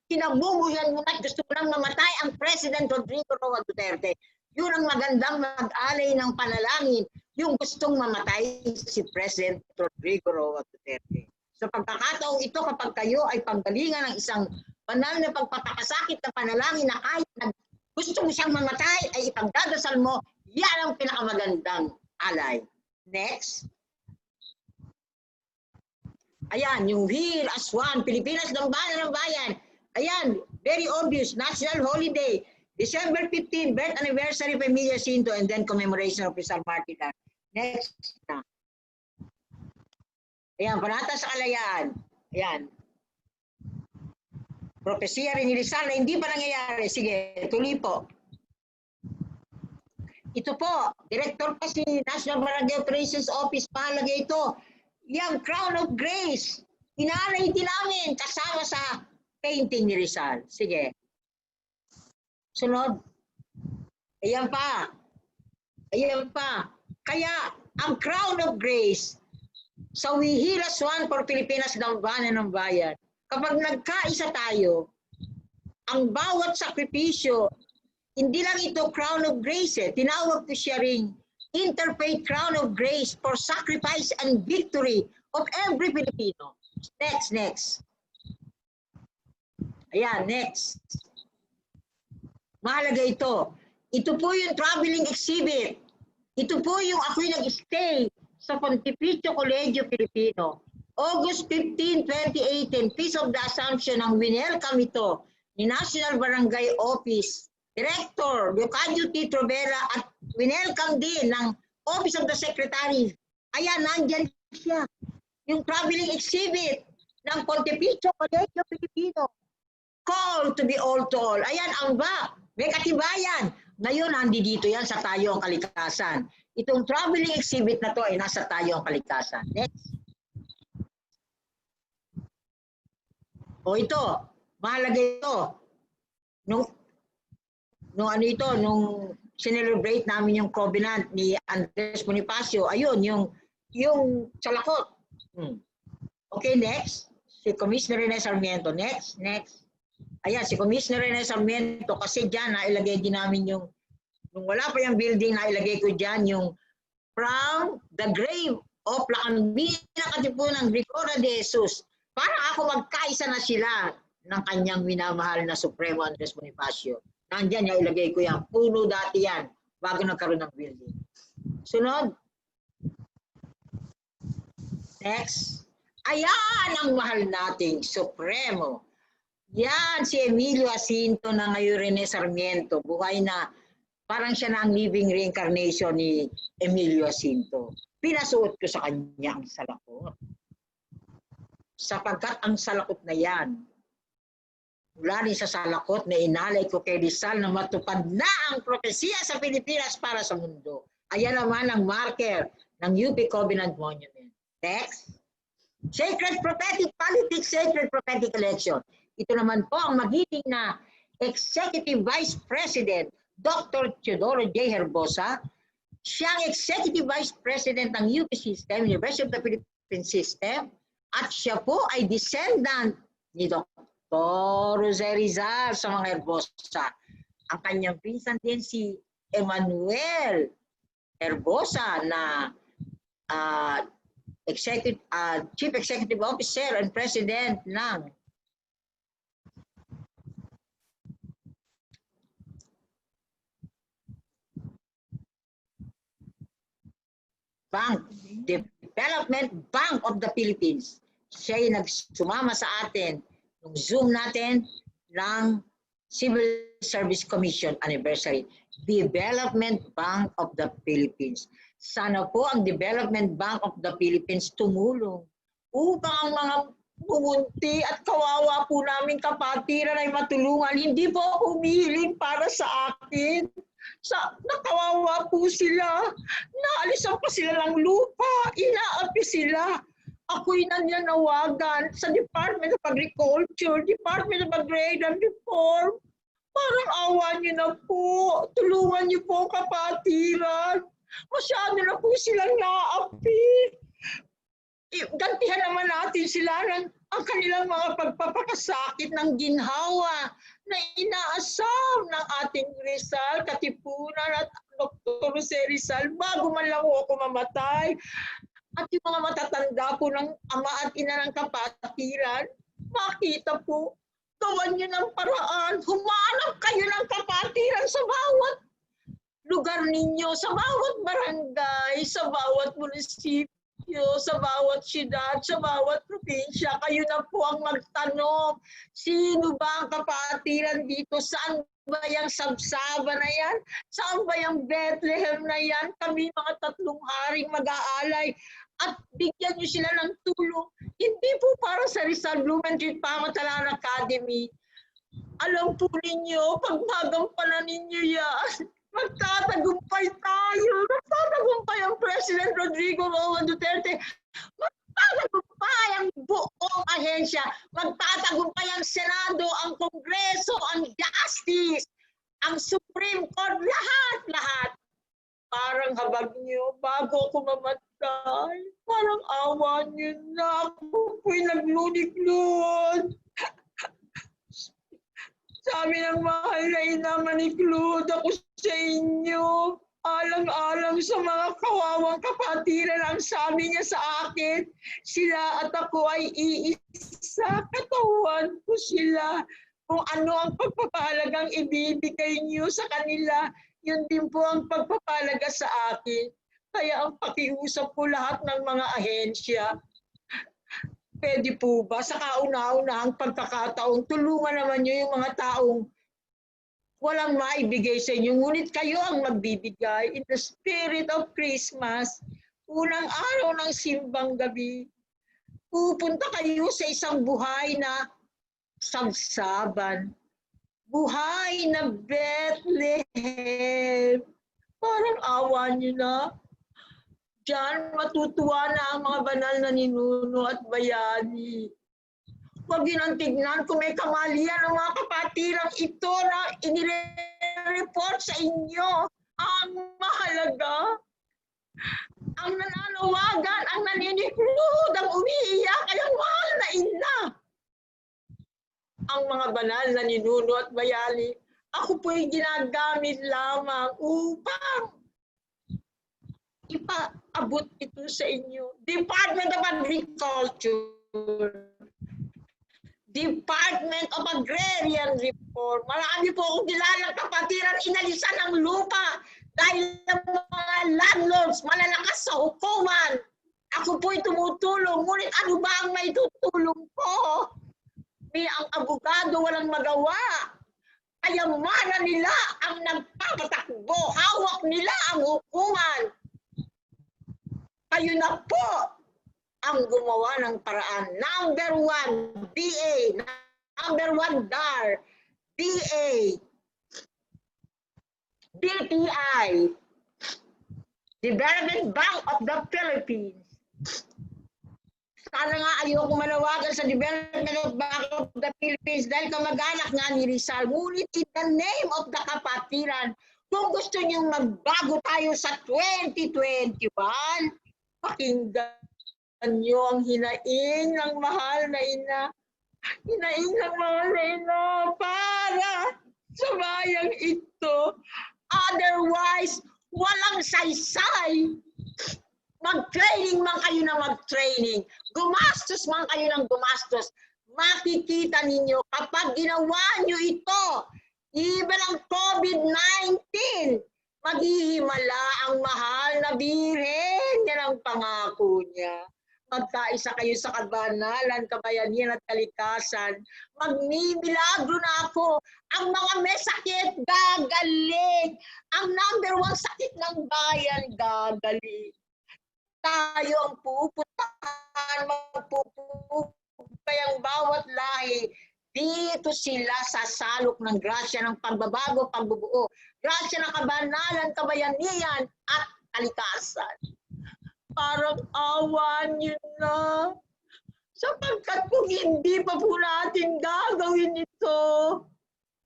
kinabumuyan mo na gusto mo lang mamatay ang President Rodrigo Roa Duterte, yun ang magandang mag-alay ng panalangin, yung gustong mamatay si President Rodrigo Roa Duterte. Sa pagkakataong ito, kapag kayo ay panggalingan ng isang banal na pagpapakasakit na panalangin na kahit gusto mo siyang mamatay, ay ipagdadasal mo, yan ang pinakamagandang alay. Next. Ayan, yung Heal as One, Pilipinas ng Bayan. Ayan, very obvious, national holiday. December 15, birth anniversary of Emilia Cinto, and then commemoration of Rizal Martirang. Next na. Ayan, panata sa kalayaan. Ayan. Propesya rin ni Rizal na hindi pa nangyayari. Sige, tuloy po. Ito po, Director pa si National Barangay Operations Office, palagay ito. Yung Crown of Grace, inaalay din namin kasama sa painting ni Rizal. Sige. Sunod. Ayan pa. Ayan pa. Kaya, ang Crown of Grace, sa Wihilas One for Pilipinas Dambanan ng Bayan, kapag nagkaisa tayo, ang bawat sakripisyo, hindi lang ito Crown of Grace, tinawag ko siya ring Interfaith Crown of Grace for sacrifice and victory of every Filipino. Next. Ayan, next. Mahalaga ito. Ito po yung traveling exhibit. Ito po yung ako'y nag-stay sa Pontificio Colegio Filipino. August 15, 2018, Feast of the Assumption, ang winelcome ito ni National Barangay Office Director Leocadio T. Trovera at winelcome din ng Office of the Secretary. Ayan, nandyan siya. Yung traveling exhibit ng Pontificio Colegio Filipino. Call to be all to all. Ayan, ang ba? May katibayan. Ngayon, nandito yan sa Tayo ang Kalikasan. Itong traveling exhibit na to ay nasa Tayo ang Kalikasan. Next. O ito, mahalaga ito. Nung sinelebrate namin yung covenant ni Andres Bonifacio, ayun, yung salakot. Okay, next. Si Commissioner Rene Sarmiento. Next. Ayan, si Commissioner Rene Sarmiento, kasi dyan, nailagay din namin yung, nung wala pa yung building, nailagay ko dyan yung from the grave of Lacandina Katipunan Gregorio de Jesus. Para ako magkaisa na sila ng kanyang minamahal na Supremo Andres Bonifacio. Nandyan, ilagay ko yan. Puno dati yan, bago nagkaroon ng building. Sunod. Next. Ayan ang mahal nating Supremo. Yan, si Emilio Jacinto na ngayon Rene Sarmiento. Buhay na, parang siya na ang living reincarnation ni Emilio Jacinto. Pinasuot ko sa kanya ang salakot. Sapagkat ang salakot na yan, mula rin sa salakot na inalay ko kay Rizal na matupad na ang propesya sa Pilipinas para sa mundo. Ayan naman ang marker ng UP Covenant Monument. Next. Sacred Prophetic Politics, Sacred Prophetic Election. Ito naman po ang magiting na Executive Vice President Dr. Teodoro J. Herbosa. Siyang Executive Vice President ng UP System, University of the Philippines System. At siya po ay descendant ni Dr. Jose Rizal sa mga Herbosa. Ang kanyang pinsan din si Emmanuel Herbosa na Chief Executive Officer and President ng Development Bank of the Philippines. Siya ay nagsumama sa atin nung Zoom natin ng Civil Service Commission Anniversary. Development Bank of the Philippines. Sana po ang Development Bank of the Philippines tumulong upang ang mga bumunti at kawawa po namin kapatiran ay matulungan. Hindi po ako humihiling para sa akin. Nakawawa po sila. Naalisan pa sila ng lupa. Inaapi sila. Ako'y nananawagan sa Department of Agriculture, Department of Agrarian Reform. Parang awa niyo na po. Tulungan niyo po kapatiran. Masyado na po silang naapi. Gantihan naman natin sila ng ang kanilang mga pagpapakasakit ng ginhawa na inaasam ng ating Rizal, Katipunan at Dr. Jose Rizal bago man lang ako mamatay. At yung mga matatanda po ng ama at ina ng kapatiran, makita po, gawan nyo ng paraan, humanap kayo ng kapatiran sa bawat lugar ninyo, sa bawat barangay, sa bawat munisipyo, sa bawat siyudad, sa bawat probinsya. Kayo na po ang magtanong, sino ba ang kapatiran dito? Saan ba yung Sabsaba na yan? Saan ba yung Bethlehem na yan? Kami mga tatlong haring mag-aalay at bigyan nyo sila ng tulong. Hindi po para sa Rizal Blumentritt Pamatalan Academy. Alam po ninyo, pag magampanan ninyo yan, Magtatagumpay tayo. Magtatagumpay ang President Rodrigo Roa Duterte. Magtatagumpay ang buong ahensya. Magtatagumpay ang Senado, ang Kongreso, ang Justice, ang Supreme Court, lahat. Parang habag niyo, bago ako mamatay, parang awa niyo na. Ako po'y nagludiklod. Sabi ng mahal na ina, maniklod ako sa inyo. Alang-alang sa mga kawawang kapatiran, ang sabi niya sa akin, sila at ako ay iisa, katawan ko sila. Kung ano ang pagpapahalagang ibibigay niyo sa kanila, yun din po ang pagpapalaga sa akin. Kaya ang pakiusap ko lahat ng mga ahensya, pwede po ba sa kauna-unahang pagkakataong tulungan naman niyo yung mga taong walang maibigay sa inyo, ngunit kayo ang magbibigay in the spirit of Christmas, unang araw ng simbang gabi. Pupunta kayo sa isang buhay na sabsaban. Buhay na Bethlehem. Parang awa niyo na. Diyan matutuwa na ang mga banal na ninuno at bayani. Huwag yun ang tignan kung may kamalian ng mga kapatirang ito na inire-report sa inyo. Ang mahalaga, ang nananawagan, ang naniniklod, ang umiiyak, ay ang mahal na ina. Ang mga banal na ninuno at bayani, ako po'y ginagamit lamang upang ipaabot ito sa inyo. Department of Agriculture, Department of Agrarian Reform. Marami po akong kilalang kapatiran, inalisan ng lupa dahil ang mga landlords malalakas sa hukuman. Ako po'y tumutulong, ngunit ano ba ang may tutulong ko? Ang abogado walang magawa. Kayamanan nila ang nagpapatakbo. Hawak nila ang hukuman. Kayo na po ang gumawa ng paraan. Number 1, DA. Number 1, DAR. DA. DTI. Development Bank of the Philippines. Sana nga ayoko manawagan sa Development Bank of the Philippines dahil kamag-anak nga ni Rizal. Ngunit in the name of the kapatiran, kung gusto niyong magbago tayo sa 2021, pakinggan niyo ang hinaing ng mahal na ina. Hinaing ng mahal na ina para sa bayang ito. Otherwise, walang saysay. Mag-training man kayo na mag-training. Gumastos man kayo ng gumastos. Makikita ninyo kapag ginawa nyo ito, even ang COVID-19, maghihimala ang mahal na birhen. Yan ang pangako niya. Magkaisa kayo sa kabanalan, kabayanihan at kalikasan. Magmimilagro na ako. Ang mga may sakit, gagaling. Ang number 1 sakit ng bayan, gagaling. Tayo ang pupuntahan, magpupupay ang bawat lahi. Dito sila sa salok ng grasya ng pagbabago, pagbubuo. Grasya ng kabanalan, kabayanihan at kalikasan. Parang awan yun na. Sapagkat kung hindi pa po natin gagawin ito,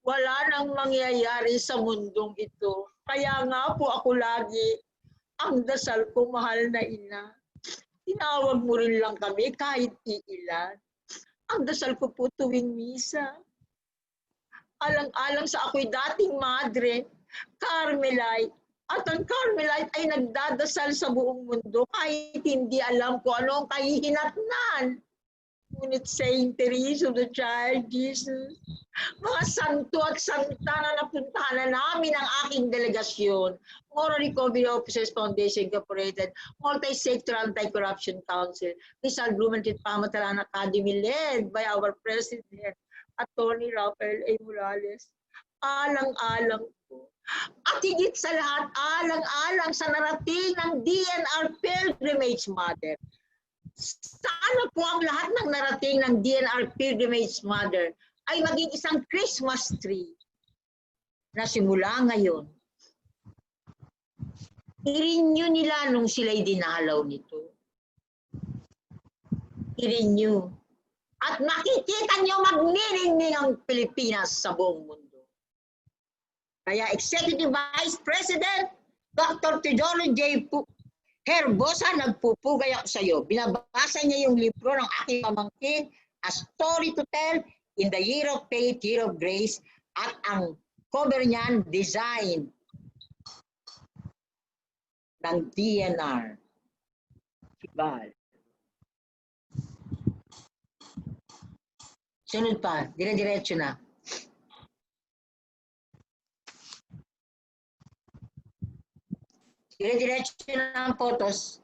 wala nang mangyayari sa mundong ito. Kaya nga po ako lagi, ang dasal ko, mahal na ina, tinawag mo rin lang kami kahit iilan. Ang dasal ko po tuwing misa. Alang-alang sa ako'y dating madre, Carmelite. At ang Carmelite ay nagdadasal sa buong mundo kahit hindi alam ko ano ang kahihinatnan. Ngunit Saint Teresa of the Child Jesus, mga santo at santa na napuntahan na namin ang aking delegasyon, Moral Recovery Officers Foundation Incorporated, Multi-Sector Anti-Corruption Council, Rizal Blumentritt Pamataran Academy led by our President, Attorney Rafael A. Morales. Alang-alang po. At higit sa lahat, alang-alang sa narating ng DNR Pilgrimage Mother. Sana po ang lahat ng narating ng DNR Pilgrimage Mother ay maging isang Christmas tree na simula ngayon I-renew nila nung sila'y dinalaw nito. I-renew. At makikita nyo magniningning ang Pilipinas sa buong mundo. Kaya Executive Vice President Dr. Teodoro J. Herbosa, nagpupugay ako sa iyo. Binabasa niya yung libro ng aking pamangkin, A Story to Tell in the Year of Faith, Year of Grace, at ang cover niyan, design ng DNR. Sibal. Sunod pa, dire-diretso na. Dire-diretso na ang photos.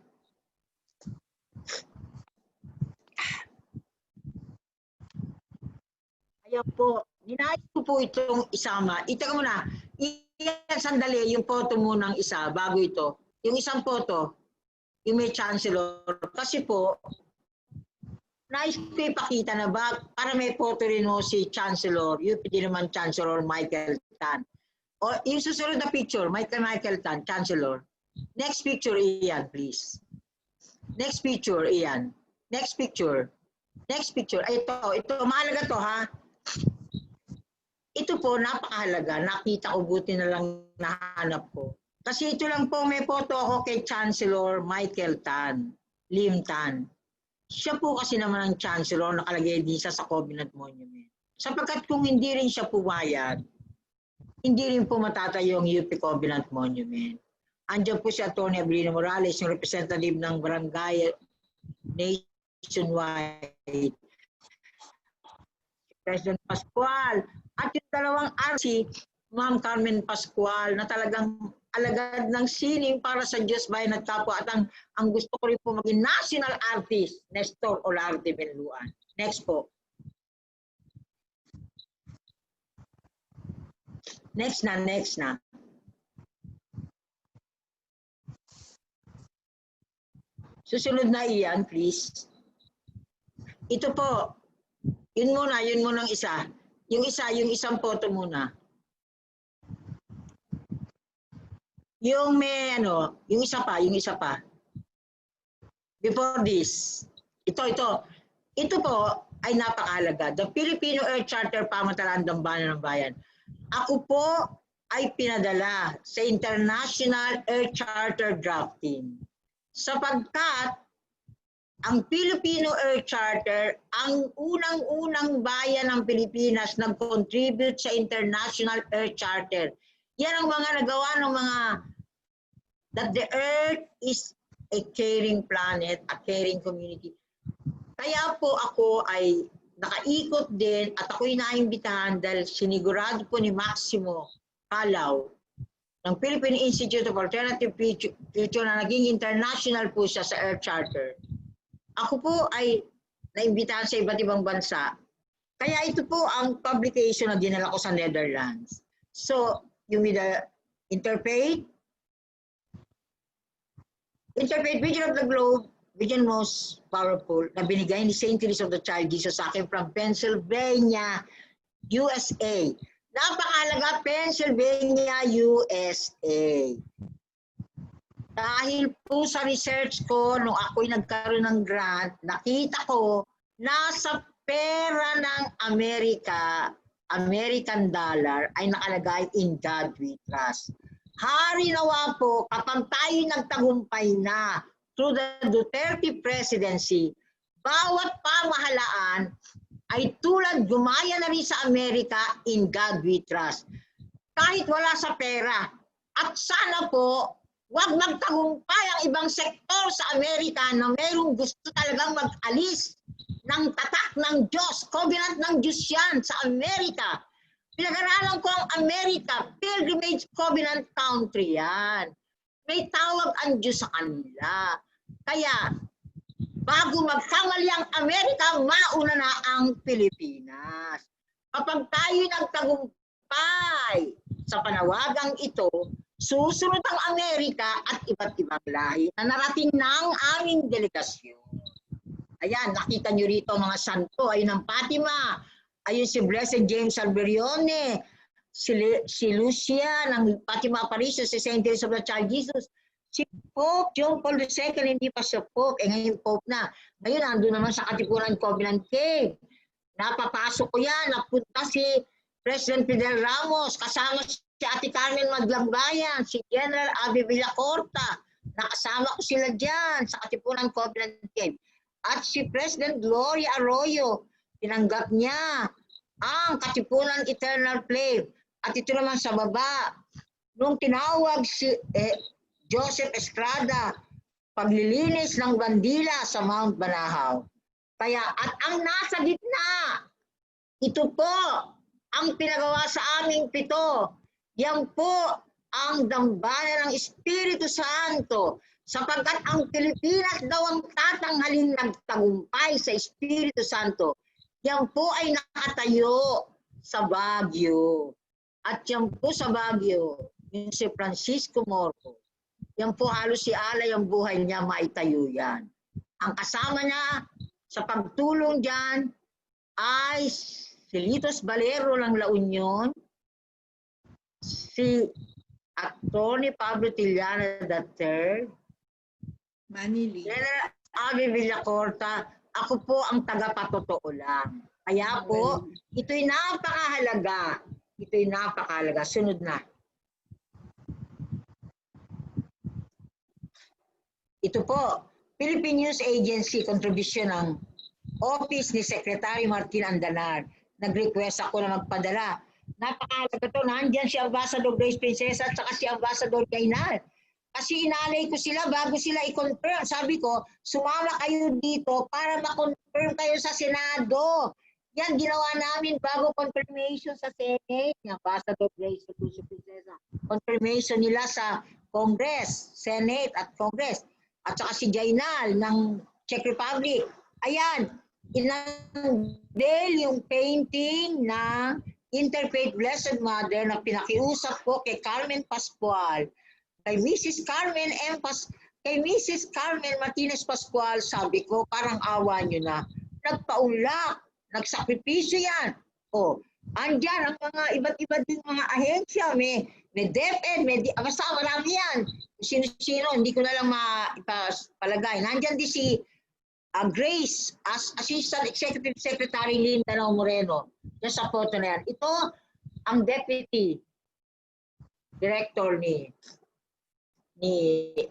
Ayan po, ninayos ko po itong isama. Ito muna, iyan sandali yung photo mo ng isa bago ito. Yung isang photo, yung may chancellor. Kasi po, nais ko ipakita na ba, para may photo rin mo si Chancellor, UP din naman Chancellor Michael Tan. O yung susunod na picture, Michael Tan, Chancellor. Next picture, Ian, please. Next picture, Ian. Next picture. Next picture. Ay, ito, mahalaga to ha. Ito po, napakahalaga. Nakita ko, buti na lang nahanap ko. Kasi ito lang po, may photo ako kay Chancellor Michael Tan, Lim Tan. Siya po kasi naman ang chancellor, nakalagay din siya sa Covenant Monument. Sapagkat kung hindi rin siya pumayag, hindi rin po matatayo ang UP Covenant Monument. Andiyan po si Atty. Avelino Morales, yung representative ng barangay nationwide. President Pascual. At yung dalawang RC, Ma'am Carmen Pascual, na talagang alagad ng sining para sa Diyos, bayan at kapwa. At ang gusto ko rin po maging national artist, Nestor Olarte Benluan. Next po. Next na. Susunod na iyan, please. Ito po. Yun muna ang isa. Yung isang photo muna. Yung may yung isa pa. Before this, ito po ay napakahalaga. The Filipino Air Charter Pamahalaan Dambana ng Bayan. Ako po ay pinadala sa International Air Charter Drafting. Sapagkat ang Filipino Air Charter, ang unang-unang bayan ng Pilipinas nag-contribute sa International Air Charter. Yan ang mga nagawa ng mga that the earth is a caring planet, a caring community. Kaya po ako ay nakaikot din at ako'y naimbitahan dahil sinigurado po ni Maximo Palaw ng Philippine Institute of Alternative Future na naging international po siya sa Air Charter. Ako po ay naimbitahan sa iba't ibang bansa. Kaya ito po ang publication na dinala ko sa Netherlands. So, yung with the Interfaith Vision of the Globe, Vision Most Powerful, na binigay ni St. Teresa of the Child Jesus sa akin from Pennsylvania, USA. Napakahalaga, Pennsylvania, USA. Dahil po sa research ko, nung ako'y nagkaroon ng grant, nakita ko nasa pera ng Amerika, American dollar, ay nakalagay in God we trust. Hari nawa po, kapag tayo nagtagumpay na through the Duterte presidency, bawat pamahalaan ay tulad gumaya na rin sa Amerika in God we trust. Kahit wala sa pera. At sana po, huwag magtagumpay ang ibang sektor sa Amerika na mayroong gusto talagang mag-alis ng tatak ng Diyos. Covenant ng Diyos yan sa Amerika. Pinag-aralan ko ang Amerika, pilgrimage covenant country yan. May tawag ang Diyos sa kanila. Kaya, bago magkamali ang Amerika, mauna na ang Pilipinas. Kapag tayo nagtagumpay sa panawagang ito, susunod ang Amerika at iba't ibang lahi na narating ng aming delegasyon. Ayan, nakita nyo rito mga santo, ayun ang Fatima, ayun si Blessed James Alberione, si Lucia ng Fatima Aparicio, si St. Teresa of the Child Jesus, Si Pope John Paul II, hindi pa siya Pope. Ngayon Pope na. Ngayon, nandun naman sa Katipunan Covenant Cave. Napapasok ko yan. Napunta si President Fidel Ramos. Kasama si Ate Carmen Maglambayan. Si General Abe Villacorta. Nakasama ko sila dyan sa Katipunan Covenant Cave. At si President Gloria Arroyo. Tinanggap niya ang Katipunan Eternal Flame. At ito naman sa baba. Nung tinawag si Joseph Estrada, paglilinis ng bandila sa Mount Banahaw. Kaya, at ang nasa gitna, ito po ang pinagawa sa aming 7. Yan po ang dambana ng Espiritu Santo, sapagkat ang Pilipinas daw ang tatanghalin nagtagumpay sa Espiritu Santo. Yan po ay nakatayo sa Baguio. At yan po sa Baguio, yung si Francisco Morco. Yan po halos si alay ang buhay niya, maitayo yan. Ang kasama niya sa pagtulong dyan ay si Litos Valero ng La Union, si Atty. Pablo Tillana III, Manili. General Abe Villacorta. Ako po ang tagapatotoo lang. Kaya po, ito'y napakahalaga. Ito'y napakahalaga. Sunod na. Ito po, Philippine News Agency, contribution ng Office ni Secretary Martin Andanar. Nag-request ako na magpadala. Napakahalaga to. Nandiyan si Ambassador Grace Princesa at saka si Ambassador Gainal. Kasi inalay ko sila bago sila i-confirm. Sabi ko, sumama kayo dito para ma-confirm kayo sa Senado. Yan, ginawa namin bago confirmation sa Senate. Ni Ambassador Grace Princesa. Confirmation nila sa Congress, Senate at Congress. At saka si Jainal ng Czech Republic. Ayan, inunveil yung painting ng Interfaith Blessed Mother na pinakiusap ko kay Carmen Pascual. Kay Mrs. Carmen Martinez Pascual, sabi ko, parang awa nyo na. Nagpaulak, nagsakripisyo yan. O, andyan ang mga iba't-iba din mga ahensya. May DepEd, basta marami yan. Sino-sino, hindi ko na lang maipalagay. Nandyan din si Grace as Assistant Executive Secretary Lindanao Moreno. Yan sa photo na yan. Ito ang Deputy Director ni with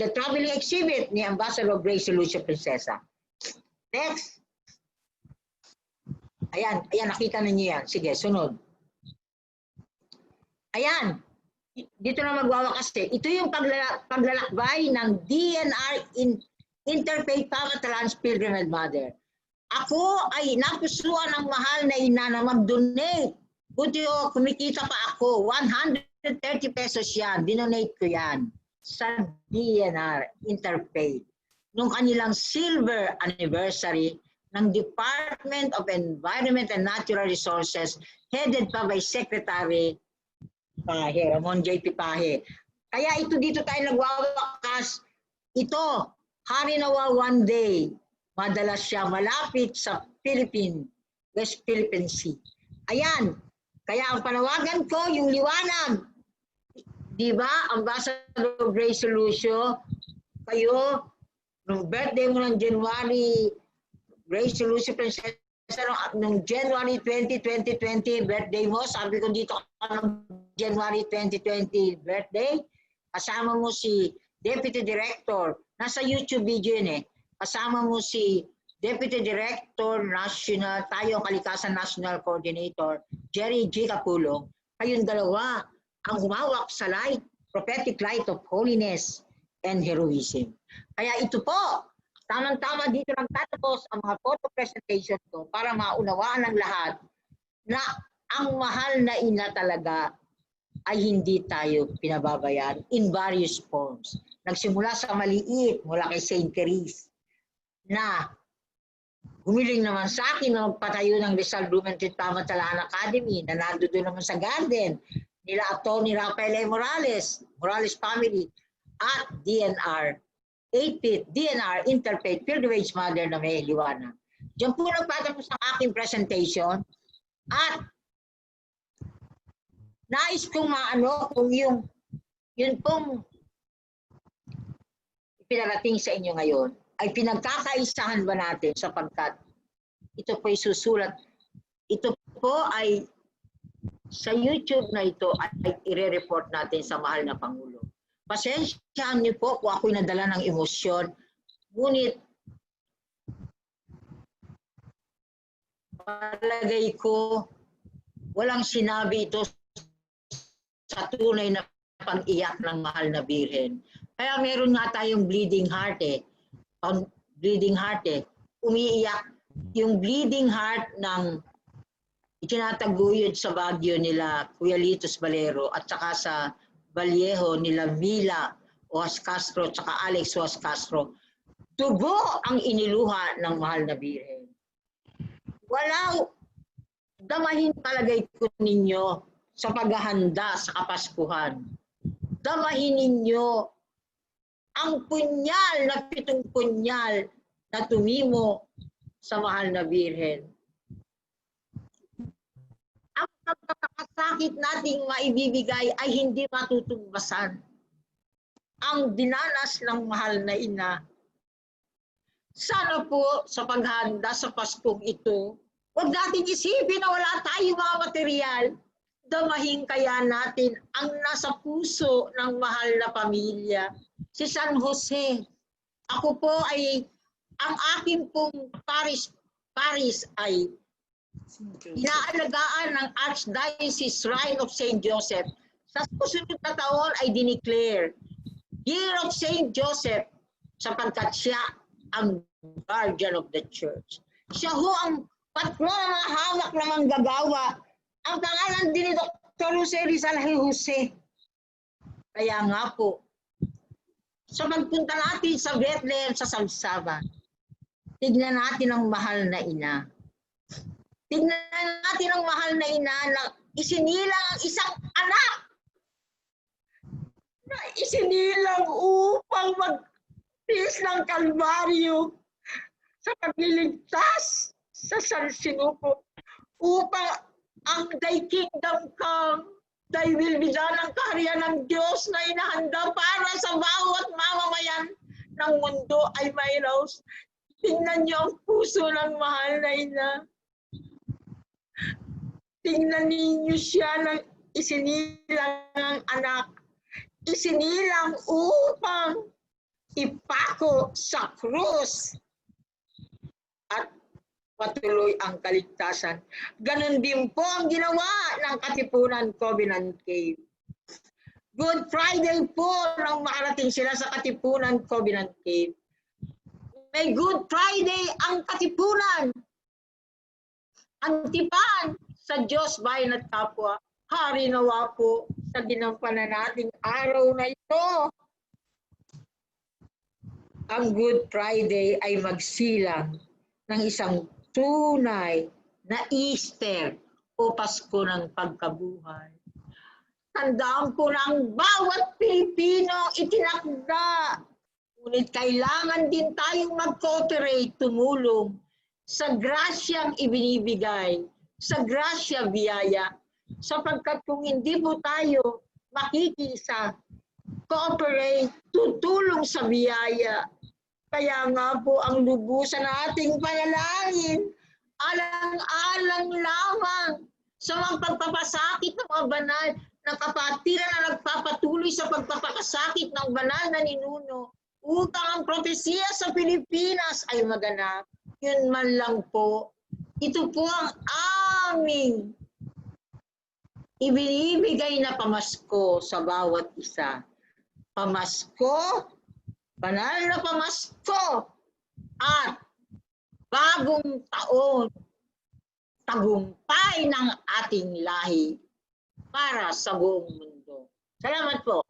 the traveling exhibit ni Ambassador Grace Lucia Princesa. Next. Ayan, nakita na niyo yan. Sige, sunod. Ayan, dito na magwawakas eh. Ito yung paglalakbay ng DNR Interfaith Pama Trans Pilgrimage Mother. Ako ay napusuan ng mahal na ina na mag-donate. Buti kumikita pa ako. 130 pesos yan. Dinonate ko yan sa DNR Interfaith. Nung kanilang silver anniversary ng Department of Environment and Natural Resources headed pa by Secretary Pahe, Ramon J.P. Pahe. Kaya dito tayo nagwawakas. Ito, Harinawa one day, madalas siya malapit sa West Philippine Sea. Ayan, kaya ang panawagan ko, yung liwanag. Di ba, Ambassador Grace Lucio, kayo, nung birthday mo ng January, Grace Lucio Princesa, nung January 20, 2020 birthday mo, sabi ko dito ng January 2020 birthday, kasama mo si Deputy Director, nasa YouTube video yun eh, kasama mo si Deputy Director National, tayo Kalikasan National Coordinator, Jerry G. Capulong, kayong dalawa ang humawak sa light, prophetic light of holiness and heroism. Kaya ito po, tamang-tama dito nagtatapos ang mga photo presentation ko para maunawaan ng lahat na ang mahal na ina talaga ay hindi tayo pinababayaan in various forms. Nagsimula sa maliit mula kay St. Therese na humiling naman sa akin na magpatayo ng Rizal Blumentritt Pamatalaan Academy na nando doon naman sa garden nila Atty. Rafael A. Morales family at DNR 8th DNR Interfaith Pilgrimage Mother na may liwanag. Diyan po nagpatapos ang aking presentation at nais kong maano kung yung Yun pong pinarating sa inyo ngayon ay pinagkakaisahan ba natin sapagkat ito po ay susulat. Ito po ay sa YouTube na ito ay ire-report natin sa mahal na Pangulo. Pasensyaan niyo po kung ako'y nadala ng emosyon. Ngunit palagay ko walang sinabi ito sa tunay na pag-iyak ng mahal na Birhen. Kaya meron nga tayong bleeding heart eh. Bleeding heart eh. Umiiyak yung bleeding heart ng itinataguyod sa Baguio nila Kuya Litos Valero at saka sa Vallejo nila Vila Oas Castro at saka Alex Oas Castro. Tubo ang iniluha ng mahal na Birhen. Wala, damahin palagay ko ninyo sa paghahanda sa Kapaskuhan. Damahin ninyo ang punyal na 7 punyal na tumimo sa mahal na Birhen. Ang pagkakasakit nating maibibigay ay hindi matutumbasan. Ang dinanas ng mahal na ina. Sana po sa paghahanda sa Paskong ito, huwag natin isipin na wala tayong mga material. Damahin kaya natin ang nasa puso ng mahal na pamilya, si San Jose. Ako po ay, ang aking pong Paris ay inaalagaan ng Archdiocese Shrine of St. Joseph. Sa susunod na taon ay dineclare Year of St. Joseph sapagkat siya ang guardian of the church. Siya ho ang patron na hawak na manggagawa. Ang pangalan din ni Dr. Jose Rizal Jose. Kaya nga po, sa pagpunta natin sa Bethlehem sa Sabsaban, tignan natin ang mahal na ina. Tignan natin ang mahal na ina na isinilang ang isang anak na isinilang upang magtiis ng Kalbaryo sa pagliligtas sa San Sinuko upang ang thy kingdom come, thy will be done ang kaharian ng Diyos na inahanda para sa bawat mamamayan ng mundo ay mayroos. Tingnan niyo ang puso ng mahal na ina. Tingnan ninyo siya ng isinilang ng anak. Isinilang upang ipako sa krus at patuloy ang kaligtasan. Ganon din po ang ginawa ng Katipunan Covenant Cave. Good Friday po nang makarating sila sa Katipunan Covenant Cave. May Good Friday ang Katipunan. Ang tipan sa Diyos, bayan at kapwa. Hari nawa po sa ginampanan nating araw na ito. Ang Good Friday ay magsilang ng isang tunay na Easter o Pasko ng pagkabuhay. Tandaan po na ang bawat Pilipino itinakda. Ngunit kailangan din tayong mag-cooperate, tumulong sa grasyang ibinibigay, sa grasya biyaya. Sapagkat kung hindi po tayo makikisa, cooperate, tutulong sa biyaya, kaya nga po ang lubusan nating panalangin, alang-alang lamang sa mga pagpapasakit ng mga banal na kapatiran na nagpapatuloy sa pagpapakasakit ng banal na ninuno upang ang propesya sa Pilipinas ay maganap. Yun man lang po. Ito po ang aming ibinibigay na pamasko sa bawat isa. Pamasko, banal na pamasko at bagong taon, tagumpay ng ating lahi para sa buong mundo. Salamat po.